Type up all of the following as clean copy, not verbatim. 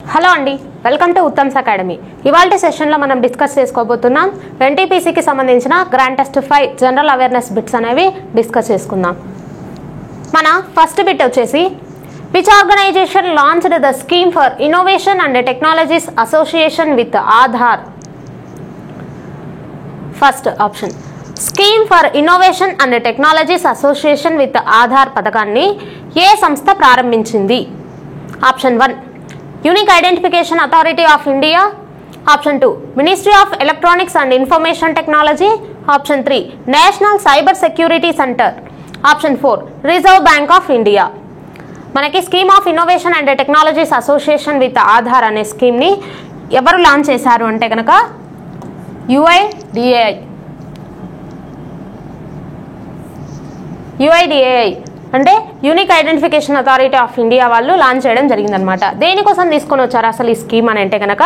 Hello అండి, welcome to Uttam's academy. ఇవాల్టి సెషన్లో మనం డిస్కస్ చేసుకోబోతున్నాం ఎన్టీపీసీకి సంబంధించిన grand test 5 general awareness bits అనేవి డిస్కస్ చేసుకుందాం. మన ఫస్ట్ బిట్ వచ్చేసి which organisation launched the scheme for innovation and technologies association with Aadhaar. First option scheme for innovation and technologies association with Aadhaar పథకాన్ని ఏ సంస్థ ప్రారంభించింది? Option 1 unique identification authority of India. Option 2 ministry of electronics and information technology. Option 3 national cyber security centre. Option 4 reserve bank of India. మనకి scheme of innovation and technologies association with Aadhaar అనే స్కీమ్ని ఎవరు launch చేశారు అంటే కనుక UIDAI అంటే unique identification authority of India వాళ్ళు launch చేయడం జరిగిందనమాట. దేనికోసం తీసుకొని వచ్చారు అసలు ఈ స్కీమ్ అని అంటే కనుక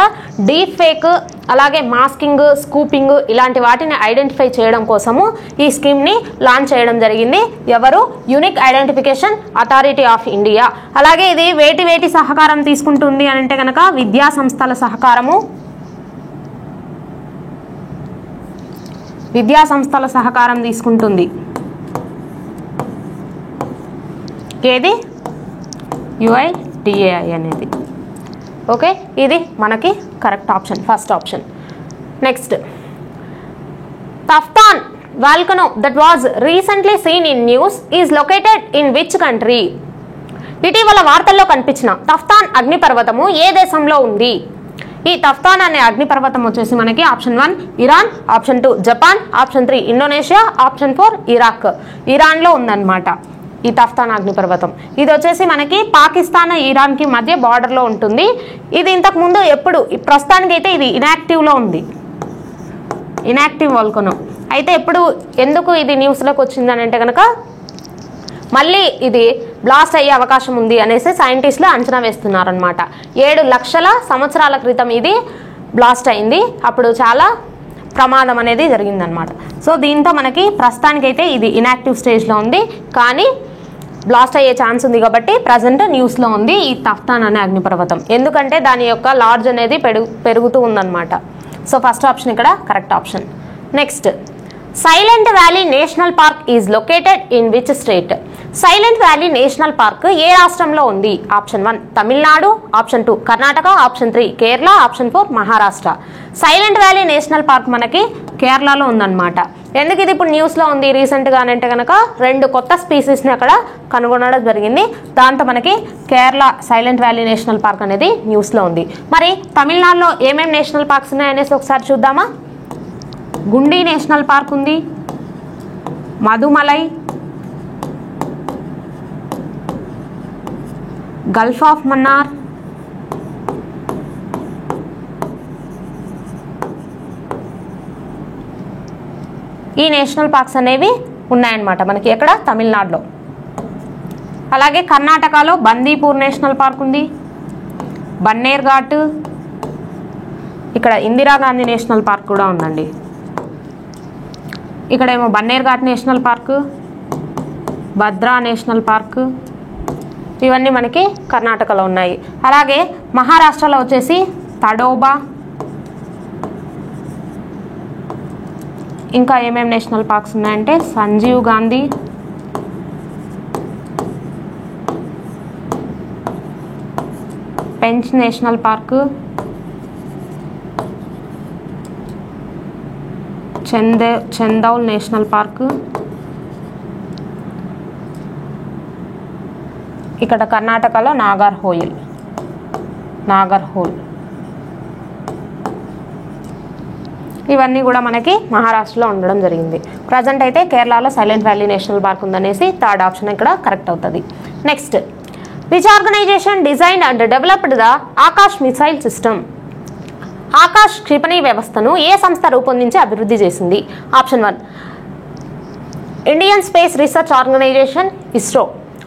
డీప్ ఫేక్, అలాగే మాస్కింగ్, స్కూపింగ్ ఇలాంటి వాటిని ఐడెంటిఫై చేయడం కోసము ఈ స్కీమ్ని లాంచ్ చేయడం జరిగింది. ఎవరు? Unique identification authority of India. అలాగే ఇది వేటి సహకారం తీసుకుంటుంది అని అంటే కనుక విద్యా సంస్థల సహకారము, విద్యా సంస్థల సహకారం తీసుకుంటుంది. ఏది? యుఐడిఏఐ అనేది. ఓకే, ఇది మనకి correct option, first option. Next, Taftan volcano that was recently seen in news is located in which country? ఇటీవల వార్తల్లో కనిపించిన తఫ్తాన్ అగ్నిపర్వతము ఏ దేశంలో ఉంది? ఈ తఫ్తాన్ అనే అగ్నిపర్వతం వచ్చేసి మనకి option 1 Iran, option 2 Japan, option 3 Indonesia, option 4 Iraq. ఇరాన్లో ఉందన్నమాట ఈ తఫ్తాన్ అగ్నిపర్వతం. ఇది వచ్చేసి మనకి పాకిస్తాన్, ఇరాన్కి మధ్య బార్డర్లో ఉంటుంది. ఇది ఇంతకుముందు ప్రస్తుతానికి అయితే ఇది ఇనాక్టివ్లో ఉంది, ఇనాక్టివ్ వాల్కనో. అయితే ఎందుకు ఇది న్యూస్లోకి వచ్చిందని అంటే కనుక మళ్ళీ ఇది బ్లాస్ట్ అయ్యే అవకాశం ఉంది అనేసి సైంటిస్టులు అంచనా వేస్తున్నారనమాట. 7 లక్షల సంవత్సరాల క్రితం ఇది బ్లాస్ట్ అయింది, అప్పుడు చాలా ప్రమాదం అనేది జరిగిందనమాట. సో దీంతో మనకి ప్రస్తుతానికైతే ఇది ఇనాక్టివ్ స్టేజ్లో ఉంది, కానీ బ్లాస్ట్ అయ్యే ఛాన్స్ ఉంది కాబట్టి ప్రజెంట్ న్యూస్లో ఉంది ఈ తఫ్తాన్ అనే అగ్నిపర్వతం. ఎందుకంటే దాని యొక్క లార్జ్ అనేది పెరుగుతూ ఉందన్నమాట. సో ఫస్ట్ ఆప్షన్ ఇక్కడ correct option. Next, silent valley national park is located in which state? Silent valley national park ఏ రాష్ట్రంలో ఉంది? Option 1 Tamil Nadu, option 2 Karnataka, option 3 Kerala, option 4 Maharashtra. Silent valley national park మనకి కేరళలో ఉందన్నమాట. ఎందుకు ఇది ఇప్పుడు న్యూస్లో ఉంది రీసెంట్గా అంటే కనుక 2 కొత్త స్పీసీస్ని అక్కడ కనుగొనడం జరిగింది. దాంతో మనకి Kerala silent valley national park అనేది న్యూస్లో ఉంది. మరి తమిళనాడులో ఏమేమి నేషనల్ పార్క్స్ ఉన్నాయనేసి ఒకసారి చూద్దామా? గుండి నేషనల్ పార్క్ ఉంది, మధుమలై, గల్ఫ్ ఆఫ్ మన్నార్, ఈ నేషనల్ పార్క్స్ అనేవి ఉన్నాయన్నమాట మనకి ఎక్కడ? తమిళనాడులో. అలాగే కర్ణాటకలో బందీపూర్ నేషనల్ పార్క్ ఉంది, బన్నేర్ ఘాట్, ఇక్కడ ఇందిరాగాంధీ నేషనల్ పార్క్ కూడా ఉందండి. ఇక్కడేమో Bannerghatta national park, Bhadra national park, ఇవన్నీ మనకి కర్ణాటకలో ఉన్నాయి. అలాగే మహారాష్ట్రలో వచ్చేసి తడోబా, ఇంకా ఏమేమి నేషనల్ పార్క్స్ ఉన్నాయంటే సంజీవ్ గాంధీ, పెంచ్ నేషనల్ పార్క్, చందౌల్ నేషనల్ పార్క్, ఇక్కడ కర్ణాటకలో నాగర్హోల్. ఇవన్నీ కూడా మనకి మహారాష్ట్రలో ఉండడం జరిగింది. ప్రజెంట్ అయితే కేరళలో సైలెంట్ వ్యాలీ నేషనల్ పార్క్ ఉందనేసి థర్డ్ ఆప్షన్ ఇక్కడ కరెక్ట్ అవుతుంది. Next, which organisation design and developed the Akash missile system? Akash క్షిపణి వ్యవస్థను ఏ సంస్థ రూపొందించి అభివృద్ధి చేసింది? Option 1 Indian space research organisation ISRO.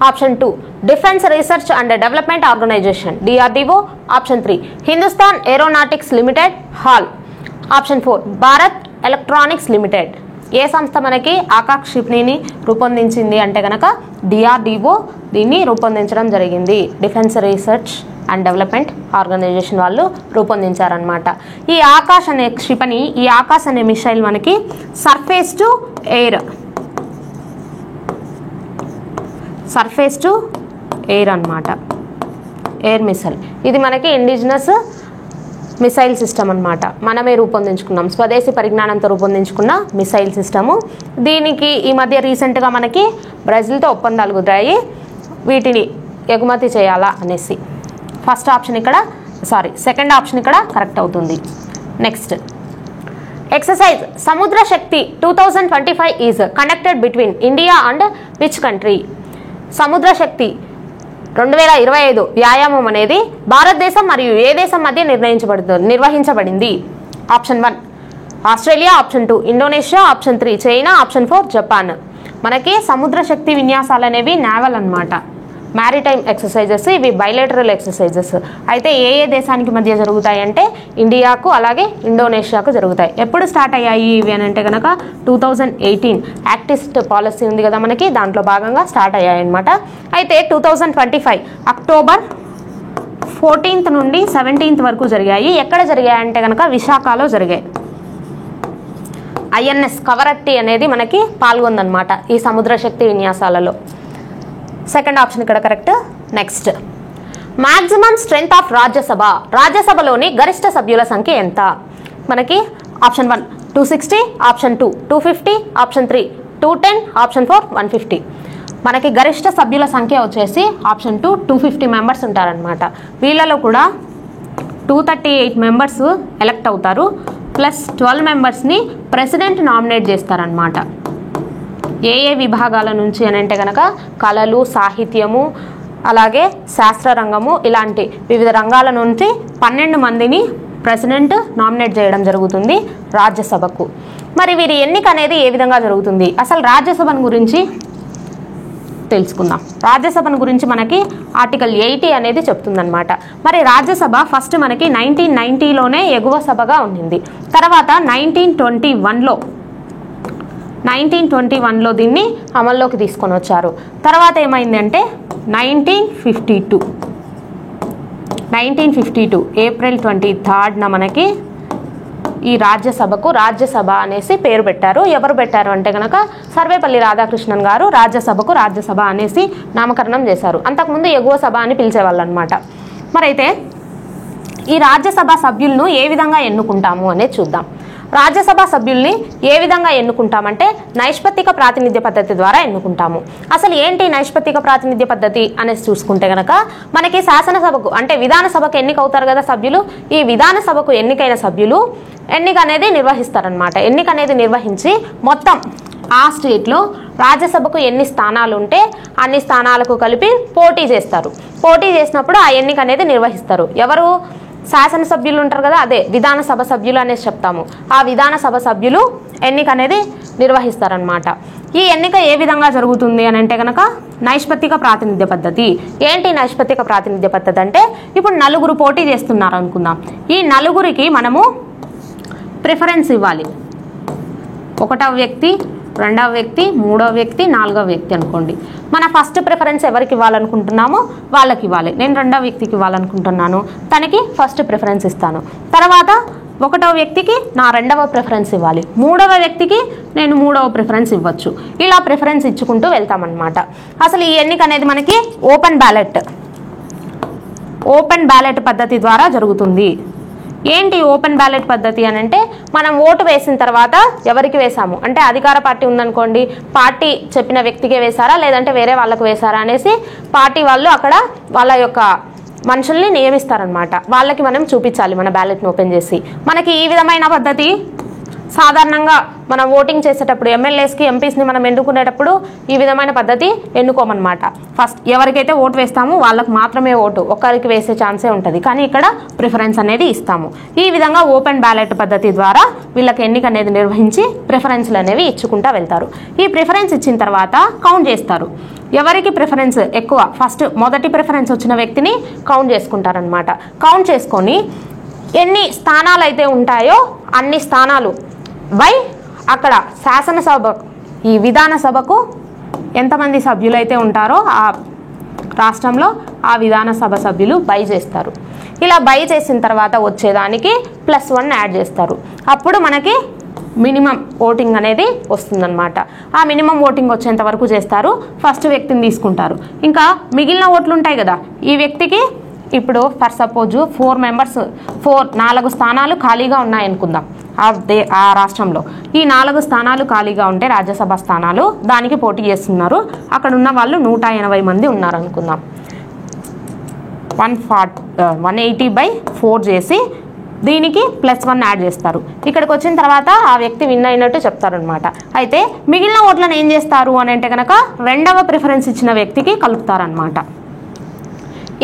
Option 2 defence research and development organisation DRDO. Option 3 Hindustan aeronautics limited HAL. Option 4 Bharat electronics limited. ఏ సంస్థ మనకి ఆకాష్ క్షిపణిని రూపొందించింది అంటే కనుక DRDO దీన్ని రూపొందించడం జరిగింది. Defence research and development organisation వాళ్ళు రూపొందించారనమాట. ఈ ఆకాశ్ అనే క్షిపణి, ఈ ఆకాశ్ అనే మిసైల్ మనకి సర్ఫేస్ టు ఎయిర్ అన్నమాట, ఎయిర్ మిసైల్. ఇది మనకి ఇండిజినస్ మిసైల్ సిస్టమ్ అన్నమాట. మనమే రూపొందించుకున్నాం, స్వదేశీ పరిజ్ఞానంతో రూపొందించుకున్న మిసైల్ సిస్టము. దీనికి ఈ మధ్య రీసెంట్గా మనకి బ్రెజిల్తో ఒప్పందాలు కుదిరాయి వీటిని ఎగుమతి చేయాలా అనేసి. సెకండ్ ఆప్షన్ ఇక్కడ కరెక్ట్ అవుతుంది. నెక్స్ట్ ఎక్సర్సైజ్ సముద్ర శక్తి 2025 is conducted between India and which country? సముద్ర శక్తి 2025 వ్యాయామం అనేది భారతదేశం మరియు ఏ దేశం మధ్య నిర్వహించబడింది? Option 1 Australia, option 2 Indonesia, option 3 China, option 4 Japan. మనకి సముద్ర శక్తి విన్యాసాలు అనేవి నావల్ అన్నమాట, మ్యారిటైమ్ ఎక్సర్సైజెస్. ఇవి బైలేటరల్ ఎక్సర్సైజెస్. అయితే ఏ దేశానికి మధ్య జరుగుతాయి అంటే ఇండియాకు అలాగే ఇండోనేషియాకు జరుగుతాయి. ఎప్పుడు స్టార్ట్ అయ్యాయి ఇవి అని అంటే కనుక 2018 యాక్ట్ ఈస్ట్ పాలసీ ఉంది కదా మనకి, దాంట్లో భాగంగా స్టార్ట్ అయ్యాయి అనమాట. అయితే 2025 అక్టోబర్ 14th నుండి 17th వరకు జరిగాయి. ఎక్కడ జరిగాయి అంటే కనుక విశాఖలో జరిగాయి. INS కవరట్టి అనేది మనకి పాల్గొందనమాట ఈ సముద్ర శక్తి విన్యాసాలలో. సెకండ్ ఆప్షన్ ఇక్కడ correct. Next maximum strength of Rajya Sabha, రాజ్యసభలోని గరిష్ట సభ్యుల సంఖ్య ఎంత? మనకి ఆప్షన్ 1 260, ఆప్షన్ 2 250, ఆప్షన్ 3 210, ఆప్షన్ 4 150. మనకి గరిష్ట సభ్యుల సంఖ్య వచ్చేసి ఆప్షన్ 2 250 మెంబర్స్ ఉంటారనమాట. వీళ్ళలో కూడా 238 మెంబర్స్ ఎలక్ట్ అవుతారు, ప్లస్ 12 మెంబర్స్ని ప్రెసిడెంట్ నామినేట్ చేస్తారనమాట. ఏ విభాగాల నుంచి అని అంటే కనుక కళలు, సాహిత్యము, అలాగే శాస్త్ర రంగము, ఇలాంటి వివిధ రంగాల నుంచి 12 మందిని ప్రెసిడెంట్ నామినేట్ చేయడం జరుగుతుంది రాజ్యసభకు. మరి వీరి ఎన్నిక అనేది ఏ విధంగా జరుగుతుంది? అసలు రాజ్యసభను గురించి తెలుసుకుందాం. రాజ్యసభను గురించి మనకి ఆర్టికల్ 80 అనేది చెప్తుందన్నమాట. మరి రాజ్యసభ ఫస్ట్ మనకి 1990లోనే ఎగువ సభగా ఉండింది. తర్వాత 1921లో దీన్ని అమల్లోకి తీసుకొని వచ్చారు. తర్వాత ఏమైందంటే 1952 ఏప్రిల్ 23న మనకి ఈ రాజ్యసభకు రాజ్యసభ అనేసి పేరు పెట్టారు. ఎవరు పెట్టారు అంటే కనుక సర్వేపల్లి రాధాకృష్ణన్ గారు రాజ్యసభకు రాజ్యసభ అనేసి నామకరణం చేశారు. అంతకుముందు ఎగువ సభ అని పిలిచేవాళ్ళు అనమాట. మరైతే ఈ రాజ్యసభ సభ్యులను ఏ విధంగా ఎన్నుకుంటాము అనేది చూద్దాం. రాజ్యసభ సభ్యుల్ని ఏ విధంగా ఎన్నుకుంటామంటే నైష్పత్తిక ప్రాతినిధ్య పద్ధతి ద్వారా ఎన్నుకుంటాము. అసలు ఏంటి నైష్పత్తిక ప్రాతినిధ్య పద్ధతి అనేసి చూసుకుంటే కనుక మనకి శాసనసభకు అంటే విధాన సభకు ఎన్నికవుతారు కదా సభ్యులు. ఈ విధాన సభకు ఎన్నికైన సభ్యులు ఎన్నిక అనేది నిర్వహిస్తారనమాట. ఎన్నిక అనేది నిర్వహించి మొత్తం ఆ స్టేట్లో రాజ్యసభకు ఎన్ని స్థానాలు ఉంటే అన్ని స్థానాలకు కలిపి పోటీ చేస్తారు. పోటీ చేసినప్పుడు ఆ ఎన్నిక అనేది నిర్వహిస్తారు. ఎవరు? శాసనసభ్యులు ఉంటారు కదా, అదే విధాన సభ సభ్యులు అనేసి చెప్తాము. ఆ విధాన సభ సభ్యులు ఎన్నిక అనేది నిర్వహిస్తారనమాట. ఈ ఎన్నిక ఏ విధంగా జరుగుతుంది అని అంటే కనుక నైష్పత్తిక ప్రాతినిధ్య పద్ధతి. ఏంటి నైష్పత్తిక ప్రాతినిధ్య పద్ధతి అంటే ఇప్పుడు 4 పోటీ చేస్తున్నారు అనుకుందాం. ఈ 4కి మనము ప్రిఫరెన్స్ ఇవ్వాలి. 1వ వ్యక్తి, 2వ వ్యక్తి, 3వ వ్యక్తి, 4వ వ్యక్తి అనుకోండి. మన ఫస్ట్ ప్రిఫరెన్స్ ఎవరికి ఇవ్వాలనుకుంటున్నామో వాళ్ళకి ఇవ్వాలి. నేను 2వ వ్యక్తికి ఇవ్వాలనుకుంటున్నాను, తనకి ఫస్ట్ ప్రిఫరెన్స్ ఇస్తాను. తర్వాత 1వ వ్యక్తికి నా 2వ ప్రిఫరెన్స్ ఇవ్వాలి, 3వ వ్యక్తికి నేను 3వ ప్రిఫరెన్స్ ఇవ్వచ్చు. ఇలా ప్రిఫరెన్స్ ఇచ్చుకుంటూ వెళ్తామన్నమాట. అసలు ఈ ఎన్నిక అనేది మనకి ఓపెన్ బ్యాలెట్ పద్ధతి ద్వారా జరుగుతుంది. ఏంటి ఓపెన్ బ్యాలెట్ పద్ధతి అని అంటే మనం ఓటు వేసిన తర్వాత ఎవరికి వేసాము అంటే అధికార పార్టీ ఉందనుకోండి, పార్టీ చెప్పిన వ్యక్తికే వేశారా లేదంటే వేరే వాళ్ళకు వేశారా అనేసి పార్టీ వాళ్ళు అక్కడ వాళ్ళ యొక్క మనుషుల్ని నియమిస్తారనమాట. వాళ్ళకి మనం చూపించాలి మన బ్యాలెట్ని ఓపెన్ చేసి. మనకి ఈ విధమైన పద్ధతి సాధారణంగా మనం ఓటింగ్ చేసేటప్పుడు ఎమ్మెల్యేస్కి ఎంపీస్ని మనం ఎన్నుకునేటప్పుడు ఈ విధమైన పద్ధతి ఎన్నుకోమన్నమాట. ఫస్ట్ ఎవరికైతే ఓటు వేస్తామో వాళ్ళకు మాత్రమే ఓటు, ఒక్కరికి వేసే ఛాన్సే ఉంటుంది. కానీ ఇక్కడ ప్రిఫరెన్స్ అనేది ఇస్తాము. ఈ విధంగా ఓపెన్ బ్యాలెట్ పద్ధతి ద్వారా వీళ్ళకి ఎన్నిక అనేది నిర్వహించి ప్రిఫరెన్స్లు అనేవి ఇచ్చుకుంటూ వెళ్తారు. ఈ ప్రిఫరెన్స్ ఇచ్చిన తర్వాత కౌంట్ చేస్తారు. ఎవరికి ప్రిఫరెన్స్ ఎక్కువ, ఫస్ట్ మొదటి ప్రిఫరెన్స్ వచ్చిన వ్యక్తిని కౌంట్ చేసుకుంటారనమాట. కౌంట్ చేసుకొని ఎన్ని స్థానాలు అయితే ఉంటాయో అన్ని స్థానాలు బై అక్కడ శాసనసభ ఈ విధాన సభకు ఎంతమంది సభ్యులైతే ఉంటారో రాష్ట్రంలో ఆ విధానసభ సభ్యులు బై చేస్తారు. ఇలా బై చేసిన తర్వాత వచ్చేదానికి +1 యాడ్ చేస్తారు. అప్పుడు మనకి మినిమం ఓటింగ్ అనేది వస్తుందన్నమాట. ఆ మినిమం ఓటింగ్ వచ్చేంత వరకు చేస్తారు. ఫస్ట్ వ్యక్తిని తీసుకుంటారు. ఇంకా మిగిలిన ఓట్లు ఉంటాయి కదా, ఈ వ్యక్తికి ఇప్పుడు ఫర్ సపోజ్ 4 మెంబర్స్ 4 స్థానాలు ఖాళీగా ఉన్నాయనుకుందాం ఆ రాష్ట్రంలో. ఈ 4 స్థానాలు ఖాళీగా ఉంటే రాజ్యసభ స్థానాలు దానికి పోటీ చేస్తున్నారు. అక్కడ ఉన్న వాళ్ళు 180 మంది ఉన్నారు అనుకుందాం. 180/4 చేసి దీనికి +1 యాడ్ చేస్తారు. ఇక్కడికి వచ్చిన తర్వాత ఆ వ్యక్తి విన్ అయినట్టు చెప్తారనమాట. అయితే మిగిలిన ఓట్లను ఏం చేస్తారు అని అంటే కనుక రెండవ ప్రిఫరెన్స్ ఇచ్చిన వ్యక్తికి కలుపుతారనమాట.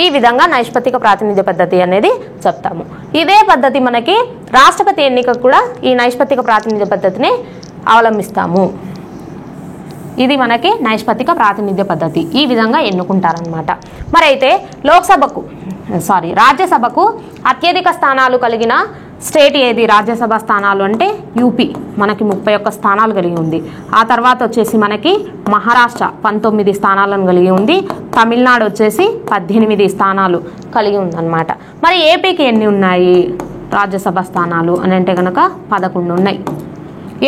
ఈ విధంగా నైష్పత్తిక ప్రాతినిధ్య పద్ధతి అనేది చెప్తాము. ఇదే పద్ధతి మనకి రాష్ట్రపతి ఎన్నికకు కూడా ఈ నైష్పత్తిక ప్రాతినిధ్య పద్ధతిని అవలంబిస్తాము. ఇది మనకి నైష్పత్తిక ప్రాతినిధ్య పద్ధతి. ఈ విధంగా ఎన్నుకుంటారనమాట. మరి అయితే రాజ్యసభకు అత్యధిక స్థానాలు కలిగిన స్టేట్ ఏది? రాజ్యసభ స్థానాలు అంటే యూపీ మనకి 31 స్థానాలు కలిగి ఉంది. ఆ తర్వాత వచ్చేసి మనకి మహారాష్ట్ర 19 స్థానాలను కలిగి ఉంది. తమిళనాడు వచ్చేసి 18 స్థానాలు కలిగి ఉందన్నమాట. మరి ఏపీకి ఎన్ని ఉన్నాయి రాజ్యసభ స్థానాలు అని అంటే కనుక 11 ఉన్నాయి.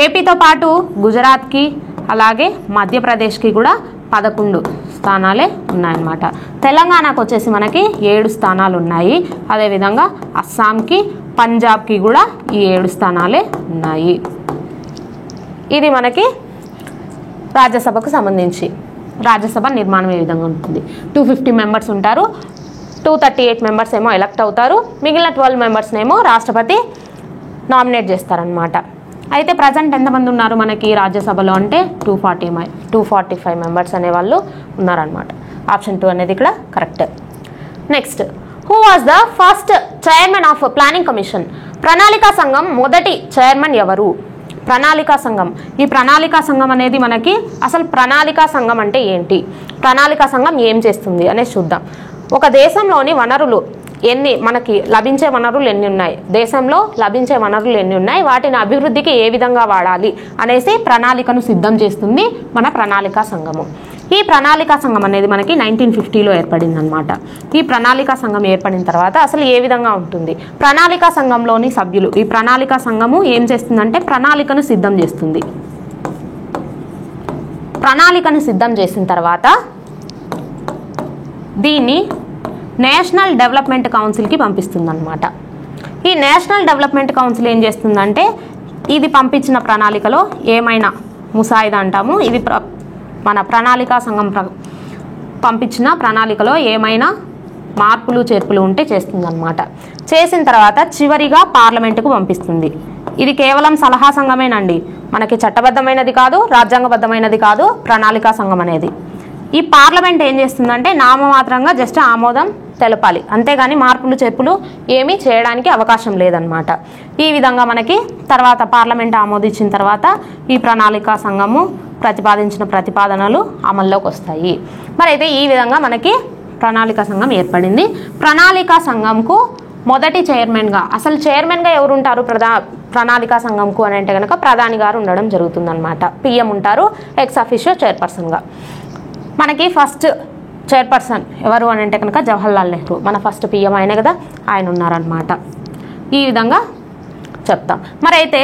ఏపీతో పాటు గుజరాత్కి అలాగే మధ్యప్రదేశ్కి కూడా 11 స్థానాలే ఉన్నాయన్నమాట. తెలంగాణకు వచ్చేసి మనకి 7 స్థానాలు ఉన్నాయి. అదేవిధంగా అస్సాంకి పంజాబ్కి కూడా ఈ 7 స్థానాలే ఉన్నాయి. ఇది మనకి రాజ్యసభకు సంబంధించి రాజ్యసభ నిర్మాణం ఏ విధంగా ఉంటుంది. 250 మెంబర్స్ ఉంటారు. 238 మెంబర్స్ ఏమో ఎలక్ట్ అవుతారు. మిగిలిన 12 మెంబర్స్నేమో రాష్ట్రపతి నామినేట్ చేస్తారనమాట. అయితే ప్రజెంట్ ఎంతమంది ఉన్నారు మనకి రాజ్యసభలో అంటే 245 మెంబర్స్ అనేవాళ్ళు ఉన్నారనమాట. ఆప్షన్ 2 అనేది ఇక్కడ correct. Next, who was the first chairman of planning commission? ప్రణాళికా సంఘం మొదటి చైర్మన్ ఎవరు? ప్రణాళికా సంఘం. ఈ ప్రణాళికా సంఘం అనేది మనకి అసలు ప్రణాళికా సంఘం అంటే ఏంటి, ప్రణాళికా సంఘం ఏం చేస్తుంది అనేది చూద్దాం. ఒక దేశంలోని వనరులు మనకి లభించే వనరులు ఎన్ని ఉన్నాయి, దేశంలో లభించే వనరులు ఎన్ని ఉన్నాయి, వాటిని అభివృద్ధికి ఏ విధంగా వాడాలి అనేసి ప్రణాళికను సిద్ధం చేస్తుంది మన ప్రణాళికా సంఘము. ఈ ప్రణాళికా సంఘం అనేది మనకి 1950లో ఏర్పడింది అనమాట. ఈ ప్రణాళికా సంఘం ఏర్పడిన తర్వాత అసలు ఏ విధంగా ఉంటుంది, ప్రణాళికా సంఘంలోని సభ్యులు, ఈ ప్రణాళికా సంఘము ఏం చేస్తుందంటే ప్రణాళికను సిద్ధం చేస్తుంది. ప్రణాళికను సిద్ధం చేసిన తర్వాత దీన్ని నేషనల్ డెవలప్మెంట్ కౌన్సిల్కి పంపిస్తుంది అనమాట. ఈ నేషనల్ డెవలప్మెంట్ కౌన్సిల్ ఏం చేస్తుందంటే ఇది పంపించిన ప్రణాళికలో ఏమైనా ముసాయిదా అంటాము, ఇది మన ప్రణాళికా సంఘం పంపించిన ప్రణాళికలో ఏమైనా మార్పులు చేర్పులు ఉంటే చేస్తుందన్నమాట. చేసిన తర్వాత చివరిగా పార్లమెంటుకు పంపిస్తుంది. ఇది కేవలం సలహా సంఘమేనండి, మనకి చట్టబద్ధమైనది కాదు, రాజ్యాంగబద్ధమైనది కాదు ప్రణాళికా సంఘం అనేది. ఈ పార్లమెంట్ ఏం చేస్తుందంటే నామమాత్రంగా జస్ట్ ఆమోదం తెలపాలి, అంతేగాని మార్పులు చేర్పులు ఏమీ చేయడానికి అవకాశం లేదనమాట. ఈ విధంగా మనకి తర్వాత పార్లమెంట్ ఆమోదించిన తర్వాత ఈ ప్రణాళికా సంఘము ప్రతిపాదించిన ప్రతిపాదనలు అమల్లోకి వస్తాయి. మరి అయితే ఈ విధంగా మనకి ప్రణాళికా సంఘం ఏర్పడింది. ప్రణాళికా సంఘంకు మొదటి చైర్మన్గా, అసలు చైర్మన్గా ఎవరు ఉంటారు ప్రణాళికా సంఘంకు అని అంటే కనుక ప్రధాని గారు ఉండడం జరుగుతుందన్నమాట. పిఎం ఉంటారు, ఎక్స్ అఫీషియో చైర్పర్సన్గా. మనకి ఫస్ట్ చైర్పర్సన్ ఎవరు అని అంటే కనుక జవహర్లాల్ నెహ్రూ, మన ఫస్ట్ పిఎం ఆయన కదా, ఆయన ఉన్నారనమాట. ఈ విధంగా చెప్తాం. మరి అయితే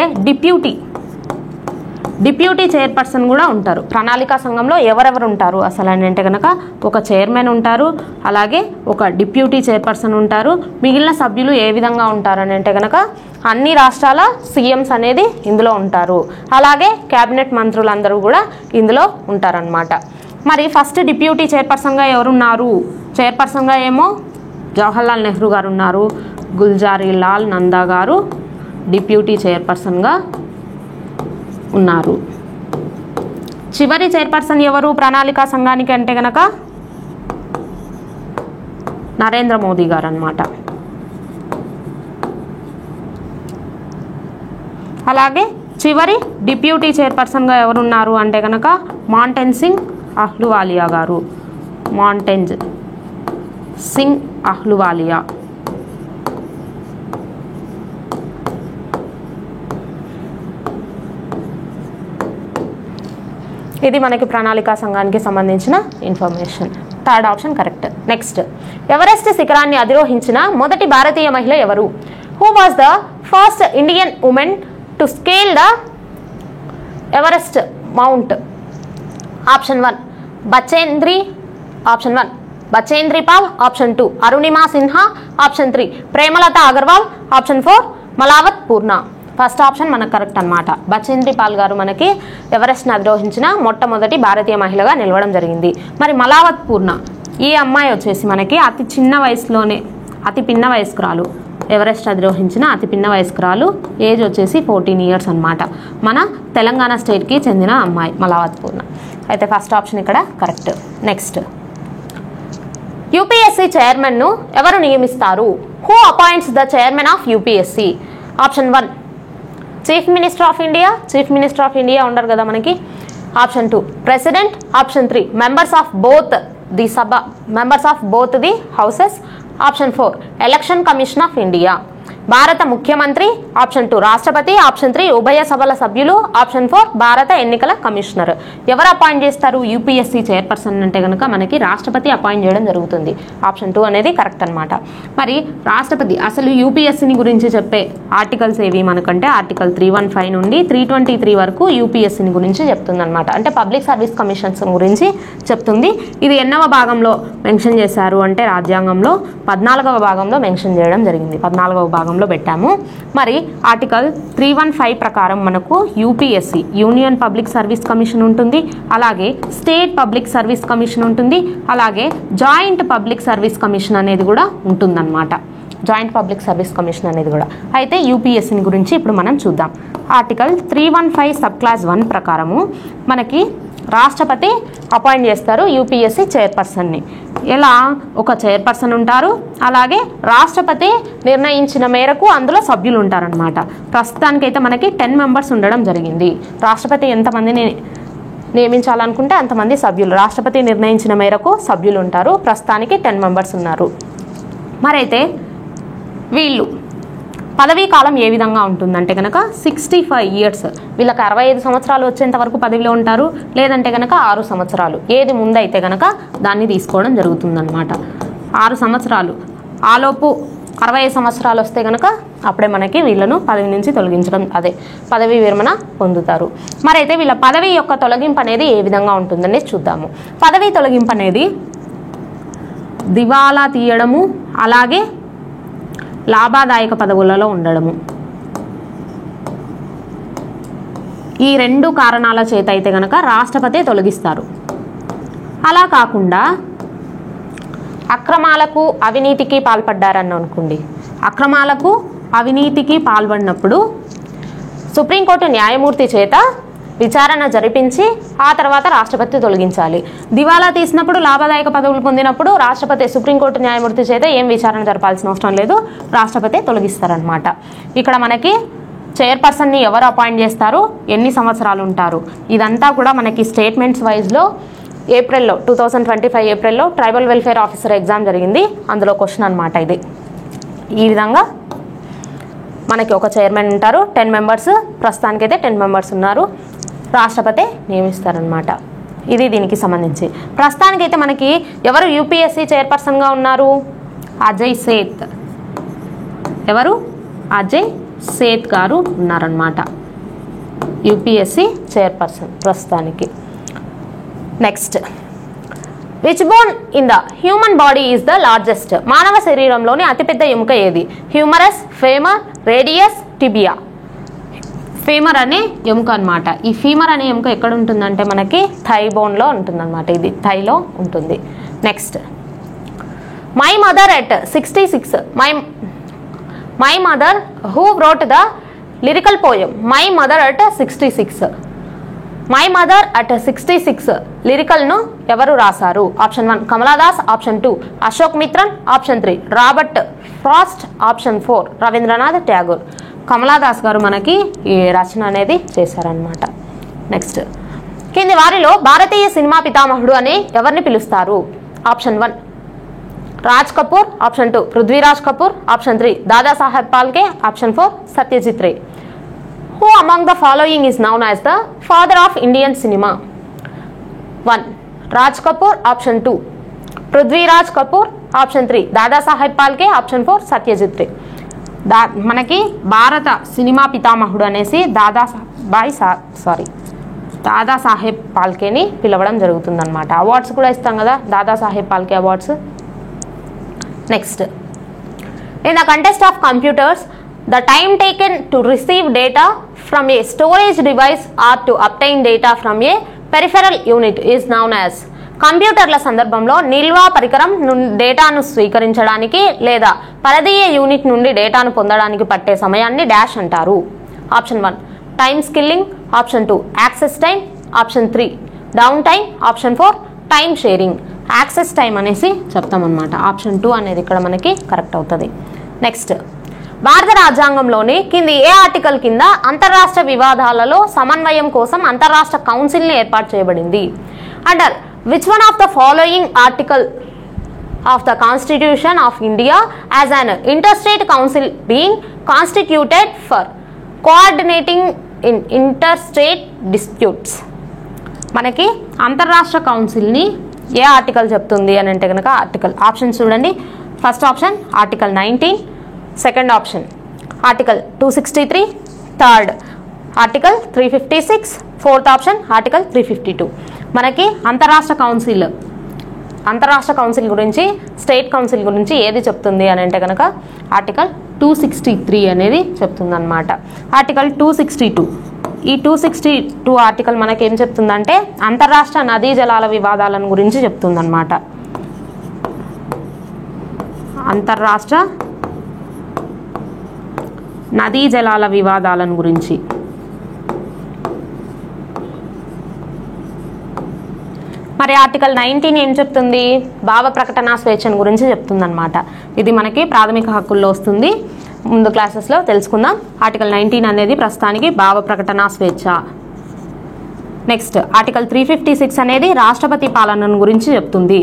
డిప్యూటీ చైర్పర్సన్ కూడా ఉంటారు ప్రణాళికా సంఘంలో. ఎవరెవరు ఉంటారు అసలు అని అంటే కనుక ఒక చైర్మన్ ఉంటారు, అలాగే ఒక డిప్యూటీ చైర్పర్సన్ ఉంటారు. మిగిలిన సభ్యులు ఏ విధంగా ఉంటారు అని అంటే కనుక అన్ని రాష్ట్రాల సీఎంస్ అనేది ఇందులో ఉంటారు, అలాగే క్యాబినెట్ మంత్రులందరూ కూడా ఇందులో ఉంటారనమాట. మరి ఫస్ట్ డిప్యూటీ చైర్పర్సన్గా ఎవరున్నారు? చైర్పర్సన్గా ఏమో జవహర్లాల్ నెహ్రూ గారు ఉన్నారు, గుల్జారీ లాల్ నందా గారు డిప్యూటీ చైర్పర్సన్గా ఉన్నారు. చివరి చైర్పర్సన్ ఎవరు ప్రణాళికా సంఘానికి అంటే కనుక నరేంద్ర మోదీ గారు అన్నమాట. అలాగే చివరి డిప్యూటీ చైర్పర్సన్గా ఎవరున్నారు అంటే కనుక మాంటెన్ సింగ్ అహ్లూవాలియా గారు. మాంటెంజ్ సింగ్ అహ్లూవాలియా. ఇది మనకి ప్రణాళికా సంఘానికి సంబంధించిన information. Third option correct. Next, Everest శిఖరాన్ని అధిరోహించిన మొదటి భారతీయ మహిళ ఎవరు? Who was the first Indian women to scale the Everest mount? Option 1 Bachendri Pal, option 2 Arunima Sinha, option 3 Premlata Agarwal, option 4 Malavath Purna. First option మనకు కరెక్ట్ అనమాట. బచేంద్రి పాల్ గారు మనకి ఎవరెస్ట్ని అధిరోహించిన మొట్టమొదటి భారతీయ మహిళగా నిలవడం జరిగింది. మరి మలావత్ పూర్ణ ఈ అమ్మాయి వచ్చేసి మనకి అతి చిన్న వయసులోనే అతి పిన్న వయస్కురాలు, ఎవరెస్ట్ అధిరోహించిన అతి పిన్న వయస్కురాలు, ఏజ్ వచ్చేసి 14 years అనమాట. మన తెలంగాణ స్టేట్కి చెందిన అమ్మాయి మలావత్ పూర్ణ. అయితే ఫస్ట్ ఆప్షన్ ఇక్కడ కరెక్ట్. నెక్స్ట్, యూపీఎస్సీ చైర్మన్ను ఎవరు నియమిస్తారు? Who appoints the chairman of UPSC? Option 1 chief minister of India ఉండరు కదా మనకి. Option 2 president, option 3 members of both the houses, option 4 election commission of India. భారత ముఖ్యమంత్రి, ఆప్షన్ 2 రాష్ట్రపతి, ఆప్షన్ 3 ఉభయ సభల సభ్యులు, ఆప్షన్ 4 భారత ఎన్నికల కమిషనర్. ఎవరు అపాయింట్ చేస్తారు యూపీఎస్సీ చైర్పర్సన్ అంటే కనుక మనకి రాష్ట్రపతి అపాయింట్ చేయడం జరుగుతుంది. ఆప్షన్ 2 అనేది కరెక్ట్ అనమాట. మరి రాష్ట్రపతి అసలు యూపీఎస్సీని గురించి చెప్పే ఆర్టికల్స్ ఏవి మనకంటే ఆర్టికల్ 315 నుండి 323 వరకు యూపీఎస్సీని గురించి చెప్తుంది అనమాట. అంటే పబ్లిక్ సర్వీస్ కమిషన్స్ గురించి చెప్తుంది. ఇది ఎన్నవ భాగంలో మెన్షన్ చేశారు అంటే రాజ్యాంగంలో 14వ భాగంలో మెన్షన్ చేయడం జరిగింది. 14వ భాగంలో పెట్టాము. మరి ఆర్టికల్ 315 ప్రకారం మనకు UPSC union public service commission ఉంటుంది, అలాగే స్టేట్ పబ్లిక్ సర్వీస్ కమిషన్ ఉంటుంది, అలాగే జాయింట్ పబ్లిక్ సర్వీస్ కమిషన్ అనేది కూడా ఉంటుందన్నమాట. జాయింట్ పబ్లిక్ సర్వీస్ కమిషన్ అనేది కూడా. అయితే యూపీఎస్సీని గురించి ఇప్పుడు మనం చూద్దాం. ఆర్టికల్ 315 సబ్ క్లాస్ 1 ప్రకారము మనకి రాష్ట్రపతి అపాయింట్ చేస్తారు యూపీఎస్సీ చైర్పర్సన్ని. ఎలా? ఒక చైర్పర్సన్ ఉంటారు, అలాగే రాష్ట్రపతి నిర్ణయించిన మేరకు అందులో సభ్యులు ఉంటారనమాట. ప్రస్తుతానికైతే మనకి 10 members ఉండడం జరిగింది. రాష్ట్రపతి ఎంతమందిని నియమించాలనుకుంటే అంతమంది సభ్యులు, రాష్ట్రపతి నిర్ణయించిన మేరకు సభ్యులు ఉంటారు. ప్రస్తుతానికి 10 members ఉన్నారు. మరైతే వీళ్ళు పదవీ కాలం ఏ విధంగా ఉంటుందంటే కనుక 65 years. వీళ్ళకి 65 సంవత్సరాలు వచ్చేంత వరకు పదవిలో ఉంటారు, లేదంటే కనుక 6 సంవత్సరాలు, ఏది ముందైతే కనుక దాన్ని తీసుకోవడం జరుగుతుందన్నమాట. 6 సంవత్సరాలు ఆలోపు 65 సంవత్సరాలు వస్తే కనుక అప్పుడే మనకి వీళ్ళను పదవి నుంచి తొలగించడం, అదే పదవీ విరమణ పొందుతారు. మరైతే వీళ్ళ పదవి యొక్క తొలగింపు అనేది ఏ విధంగా ఉంటుందని చూద్దాము. పదవీ తొలగింపు అనేది దివాలా తీయడము, అలాగే లాభదాయక పదవులలో ఉండడము, ఈ 2 కారణాల చేత అయితే కనుక రాష్ట్రపతి తొలగిస్తారు. అలా కాకుండా అక్రమాలకు అవినీతికి పాల్పడ్డారని అనుకోండి, అక్రమాలకు అవినీతికి పాల్పడినప్పుడు సుప్రీంకోర్టు న్యాయమూర్తి చేత విచారణ జరిపించి ఆ తర్వాత రాష్ట్రపతి తొలగించాలి. దివాలా తీసినప్పుడు, లాభదాయక పదవులు పొందినప్పుడు రాష్ట్రపతి సుప్రీంకోర్టు న్యాయమూర్తి చేత ఏం విచారణ జరపాల్సిన అవసరం లేదు, రాష్ట్రపతి తొలగిస్తారనమాట. ఇక్కడ మనకి చైర్పర్సన్ని ఎవరు అపాయింట్ చేస్తారు, ఎన్ని సంవత్సరాలు ఉంటారు, ఇదంతా కూడా మనకి స్టేట్మెంట్స్ వైజ్లో ఏప్రిల్లో 2025 ఏప్రిల్లో ట్రైబల్ వెల్ఫేర్ ఆఫీసర్ ఎగ్జామ్ జరిగింది. అందులో క్వశ్చన్ అనమాట ఇది. ఈ విధంగా మనకి ఒక చైర్మన్ ఉంటారు, 10 members, ప్రస్తుతానికైతే 10 members ఉన్నారు, రాష్ట్రపతి నియమిస్తారనమాట. ఇది దీనికి సంబంధించి. ప్రస్తుతానికైతే మనకి ఎవరు యూపీఎస్సీ చైర్పర్సన్గా ఉన్నారు? అజయ్ సేత్. ఎవరు? అజయ్ సేత్ గారు ఉన్నారనమాట యూపీఎస్సీ చైర్పర్సన్ ప్రస్తుతానికి. Next, which bone in the human body is the largest? మానవ శరీరంలోని అతిపెద్ద ఎముక ఏది? Humorous, famer, radius, tibia. Femur అనే ఎముక అనమాట. ఈ ఫీమర్ అనే ఎముక ఎక్కడ ఉంటుందంటే మనకి థై బోన్లో ఉంటుందన్నమాట. ఇది థైలో ఉంటుంది. Next, my mother at 66. My mother who wrote the lyrical poem my mother at 66. My mother at 66 లిరికల్ను ఎవరు రాశారు? Option 1 Kamala Das, option 2 Ashok Mithran, option 3 Robert Frost, option 4 Rabindranath Tagore. Kamala Das గారు మనకి ఈ రచన అనేది చేశారనమాట. నెక్స్ట్, కింది వారిలో భారతీయ సినిమా పితామహుడు అని ఎవరిని పిలుస్తారు? Option 1 Raj Kapoor, option 2 Prithviraj Kapoor, option 3 Dadasaheb Phalke, option 4 Satyajit ray. Who among the following is known as the father of Indian cinema? 1 Raj Kapoor, option 2 Prithviraj Kapoor, option 3 Dadasaheb Phalke, option 4 Satyajit Ray. మనకి భారత సినిమా పితామహుడు అనేసి దాదాసాహెబ్ పాల్కేని పిలవడం జరుగుతుందన్నమాట. అవార్డ్స్ కూడా ఇస్తాం కదా, Dadasaheb Phalke awards. Next, in the contest of computers the time taken to receive data from a storage device or to obtain data from a peripheral unit is known as. కంప్యూటర్ల సందర్భంలో నిల్వ పరికరం డేటాను స్వీకరించడానికి లేదా పరదీయ యూనిట్ నుండి డేటాను పొందడానికి పట్టే సమయాన్ని డాష్ అంటారు. Option 1 time skilling, option 2 access time, option 3 down time, option 4 time sharing. Access time అనేసి చెప్తామన్నమాట. ఆప్షన్ 2 అనేది ఇక్కడ మనకి కరెక్ట్ అవుతుంది. నెక్స్ట్, భారత రాజ్యాంగంలోని కింది ఏ ఆర్టికల్ కింద అంతర్రాష్ట్ర వివాదాలలో సమన్వయం కోసం అంతర్రాష్ట్ర కౌన్సిల్ని ఏర్పాటు చేయబడింది? Under which one of the following article of the constitution of India as an interstate council being constituted for coordinating in interstate disputes? మనకి అంతర్రాష్ట్ర కౌన్సిల్ని ఏ ఆర్టికల్ చెప్తుంది అని అంటే కనుక ఆప్షన్ చూడండి. First option article 19, second option article 263, third article 356, fourth option article 352. మనకి అంతర్రాష్ట్ర council గురించి, స్టేట్ కౌన్సిల్ గురించి ఏది చెప్తుంది అని అంటే కనుక ఆర్టికల్ 263 అనేది చెప్తుంది అనమాట. ఆర్టికల్ 262, ఈ 262 ఆర్టికల్ మనకేం చెప్తుందంటే అంతర్రాష్ట్ర నదీ జలాల వివాదాలను గురించి చెప్తుందన్నమాట. అంతర్రాష్ట్ర నదీ జలాల వివాదాలను గురించి. మరి ఆర్టికల్ 19 ఏం చెప్తుంది? భావ ప్రకటన స్వేచ్ఛను గురించి చెప్తుందన్నమాట. ఇది మనకి ప్రాథమిక హక్కుల్లో వస్తుంది, ముందు క్లాసెస్లో తెలుసుకుందాం. ఆర్టికల్ 19 అనేది ప్రస్తుతానికి భావ ప్రకటన స్వేచ్ఛ. నెక్స్ట్, ఆర్టికల్ 356 అనేది రాష్ట్రపతి పాలన గురించి చెప్తుంది.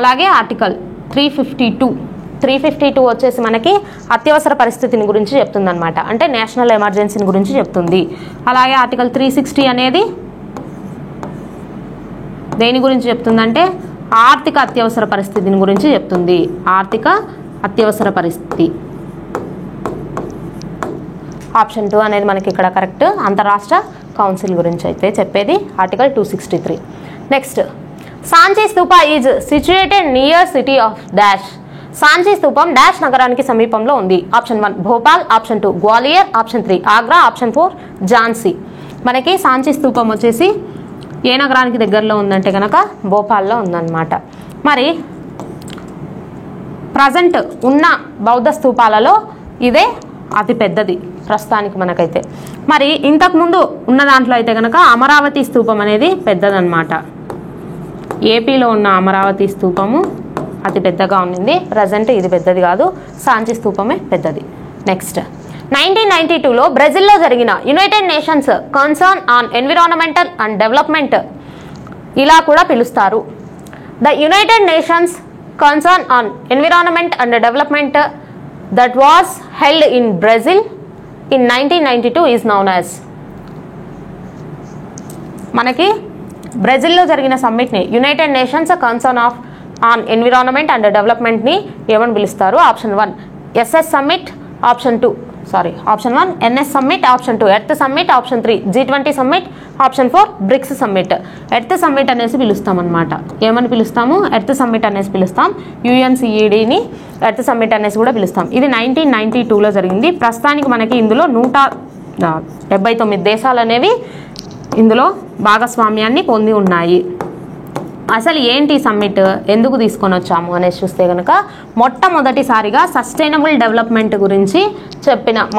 అలాగే ఆర్టికల్ 352 వచ్చేసి మనకి అత్యవసర పరిస్థితిని గురించి చెప్తుంది అనమాట, అంటే నేషనల్ ఎమర్జెన్సీని గురించి చెప్తుంది. అలాగే ఆర్టికల్ 360 అనేది దేని గురించి చెప్తుందంటే ఆర్థిక అత్యవసర పరిస్థితిని గురించి చెప్తుంది. ఆర్థిక అత్యవసర పరిస్థితి. ఆప్షన్ 2 అనేది మనకి ఇక్కడ కరెక్ట్. అంతర్రాష్ట్ర కౌన్సిల్ గురించి అయితే చెప్పేది article 263. Next, Sanchi stupa is situated near city of dash. Sanchi స్తూపం డాష్ నగరానికి సమీపంలో ఉంది. Option 1 Bhopal, option 2 Gwalior, option 3 Agra, option 4 Jhansi. మనకి సాంచీ స్తూపం వచ్చేసి ఏ నగరానికి దగ్గరలో ఉందంటే కనుక భోపాల్లో ఉందన్నమాట. మరి ప్రజెంట్ ఉన్న బౌద్ధ స్తూపాలలో ఇదే అతి పెద్దది ప్రస్తుతానికి మనకైతే. మరి ఇంతకుముందు ఉన్న దాంట్లో అయితే కనుక అమరావతి స్తూపం అనేది పెద్దదన్నమాట. ఏపీలో ఉన్న అమరావతి స్తూపము అతి పెద్దగా ఉంది. ప్రజెంట్ ఇది పెద్దది కాదు, సాంచీ స్తూపమే పెద్దది. నెక్స్ట్, 1992లో బ్రెజిల్లో జరిగిన united nations concern on environmental and development ఇలా కూడా పిలుస్తారు. The united nations concern on environment and development that was held in Brazil in 1992 is known as. మనకి బ్రెజిల్లో జరిగిన సమ్మిట్ని united nations concern on environment and డెవలప్మెంట్ని ఏమని పిలుస్తారు? Option 1 SS summit, option 1 NS summit, option 2 earth summit, option 3 G20 summit, option 4 BRICS summit. Earth summit అనేసి పిలుస్తాం అనమాట. ఏమని పిలుస్తాము? ఎర్త్ సమ్మిట్ అనేసి పిలుస్తాం. UNCEDని ఎర్త్ సమ్మిట్ అనేసి కూడా పిలుస్తాం. ఇది 1992లో జరిగింది. ప్రస్తుతానికి మనకి ఇందులో 179 దేశాలు అనేవి ఇందులో భాగస్వామ్యాన్ని పొంది ఉన్నాయి. అసలు ఏంటి సమ్మిట్, ఎందుకు తీసుకొని వచ్చాము అనేసి చూస్తే కనుక మొట్టమొదటిసారిగా సస్టైనబుల్ డెవలప్మెంట్ గురించి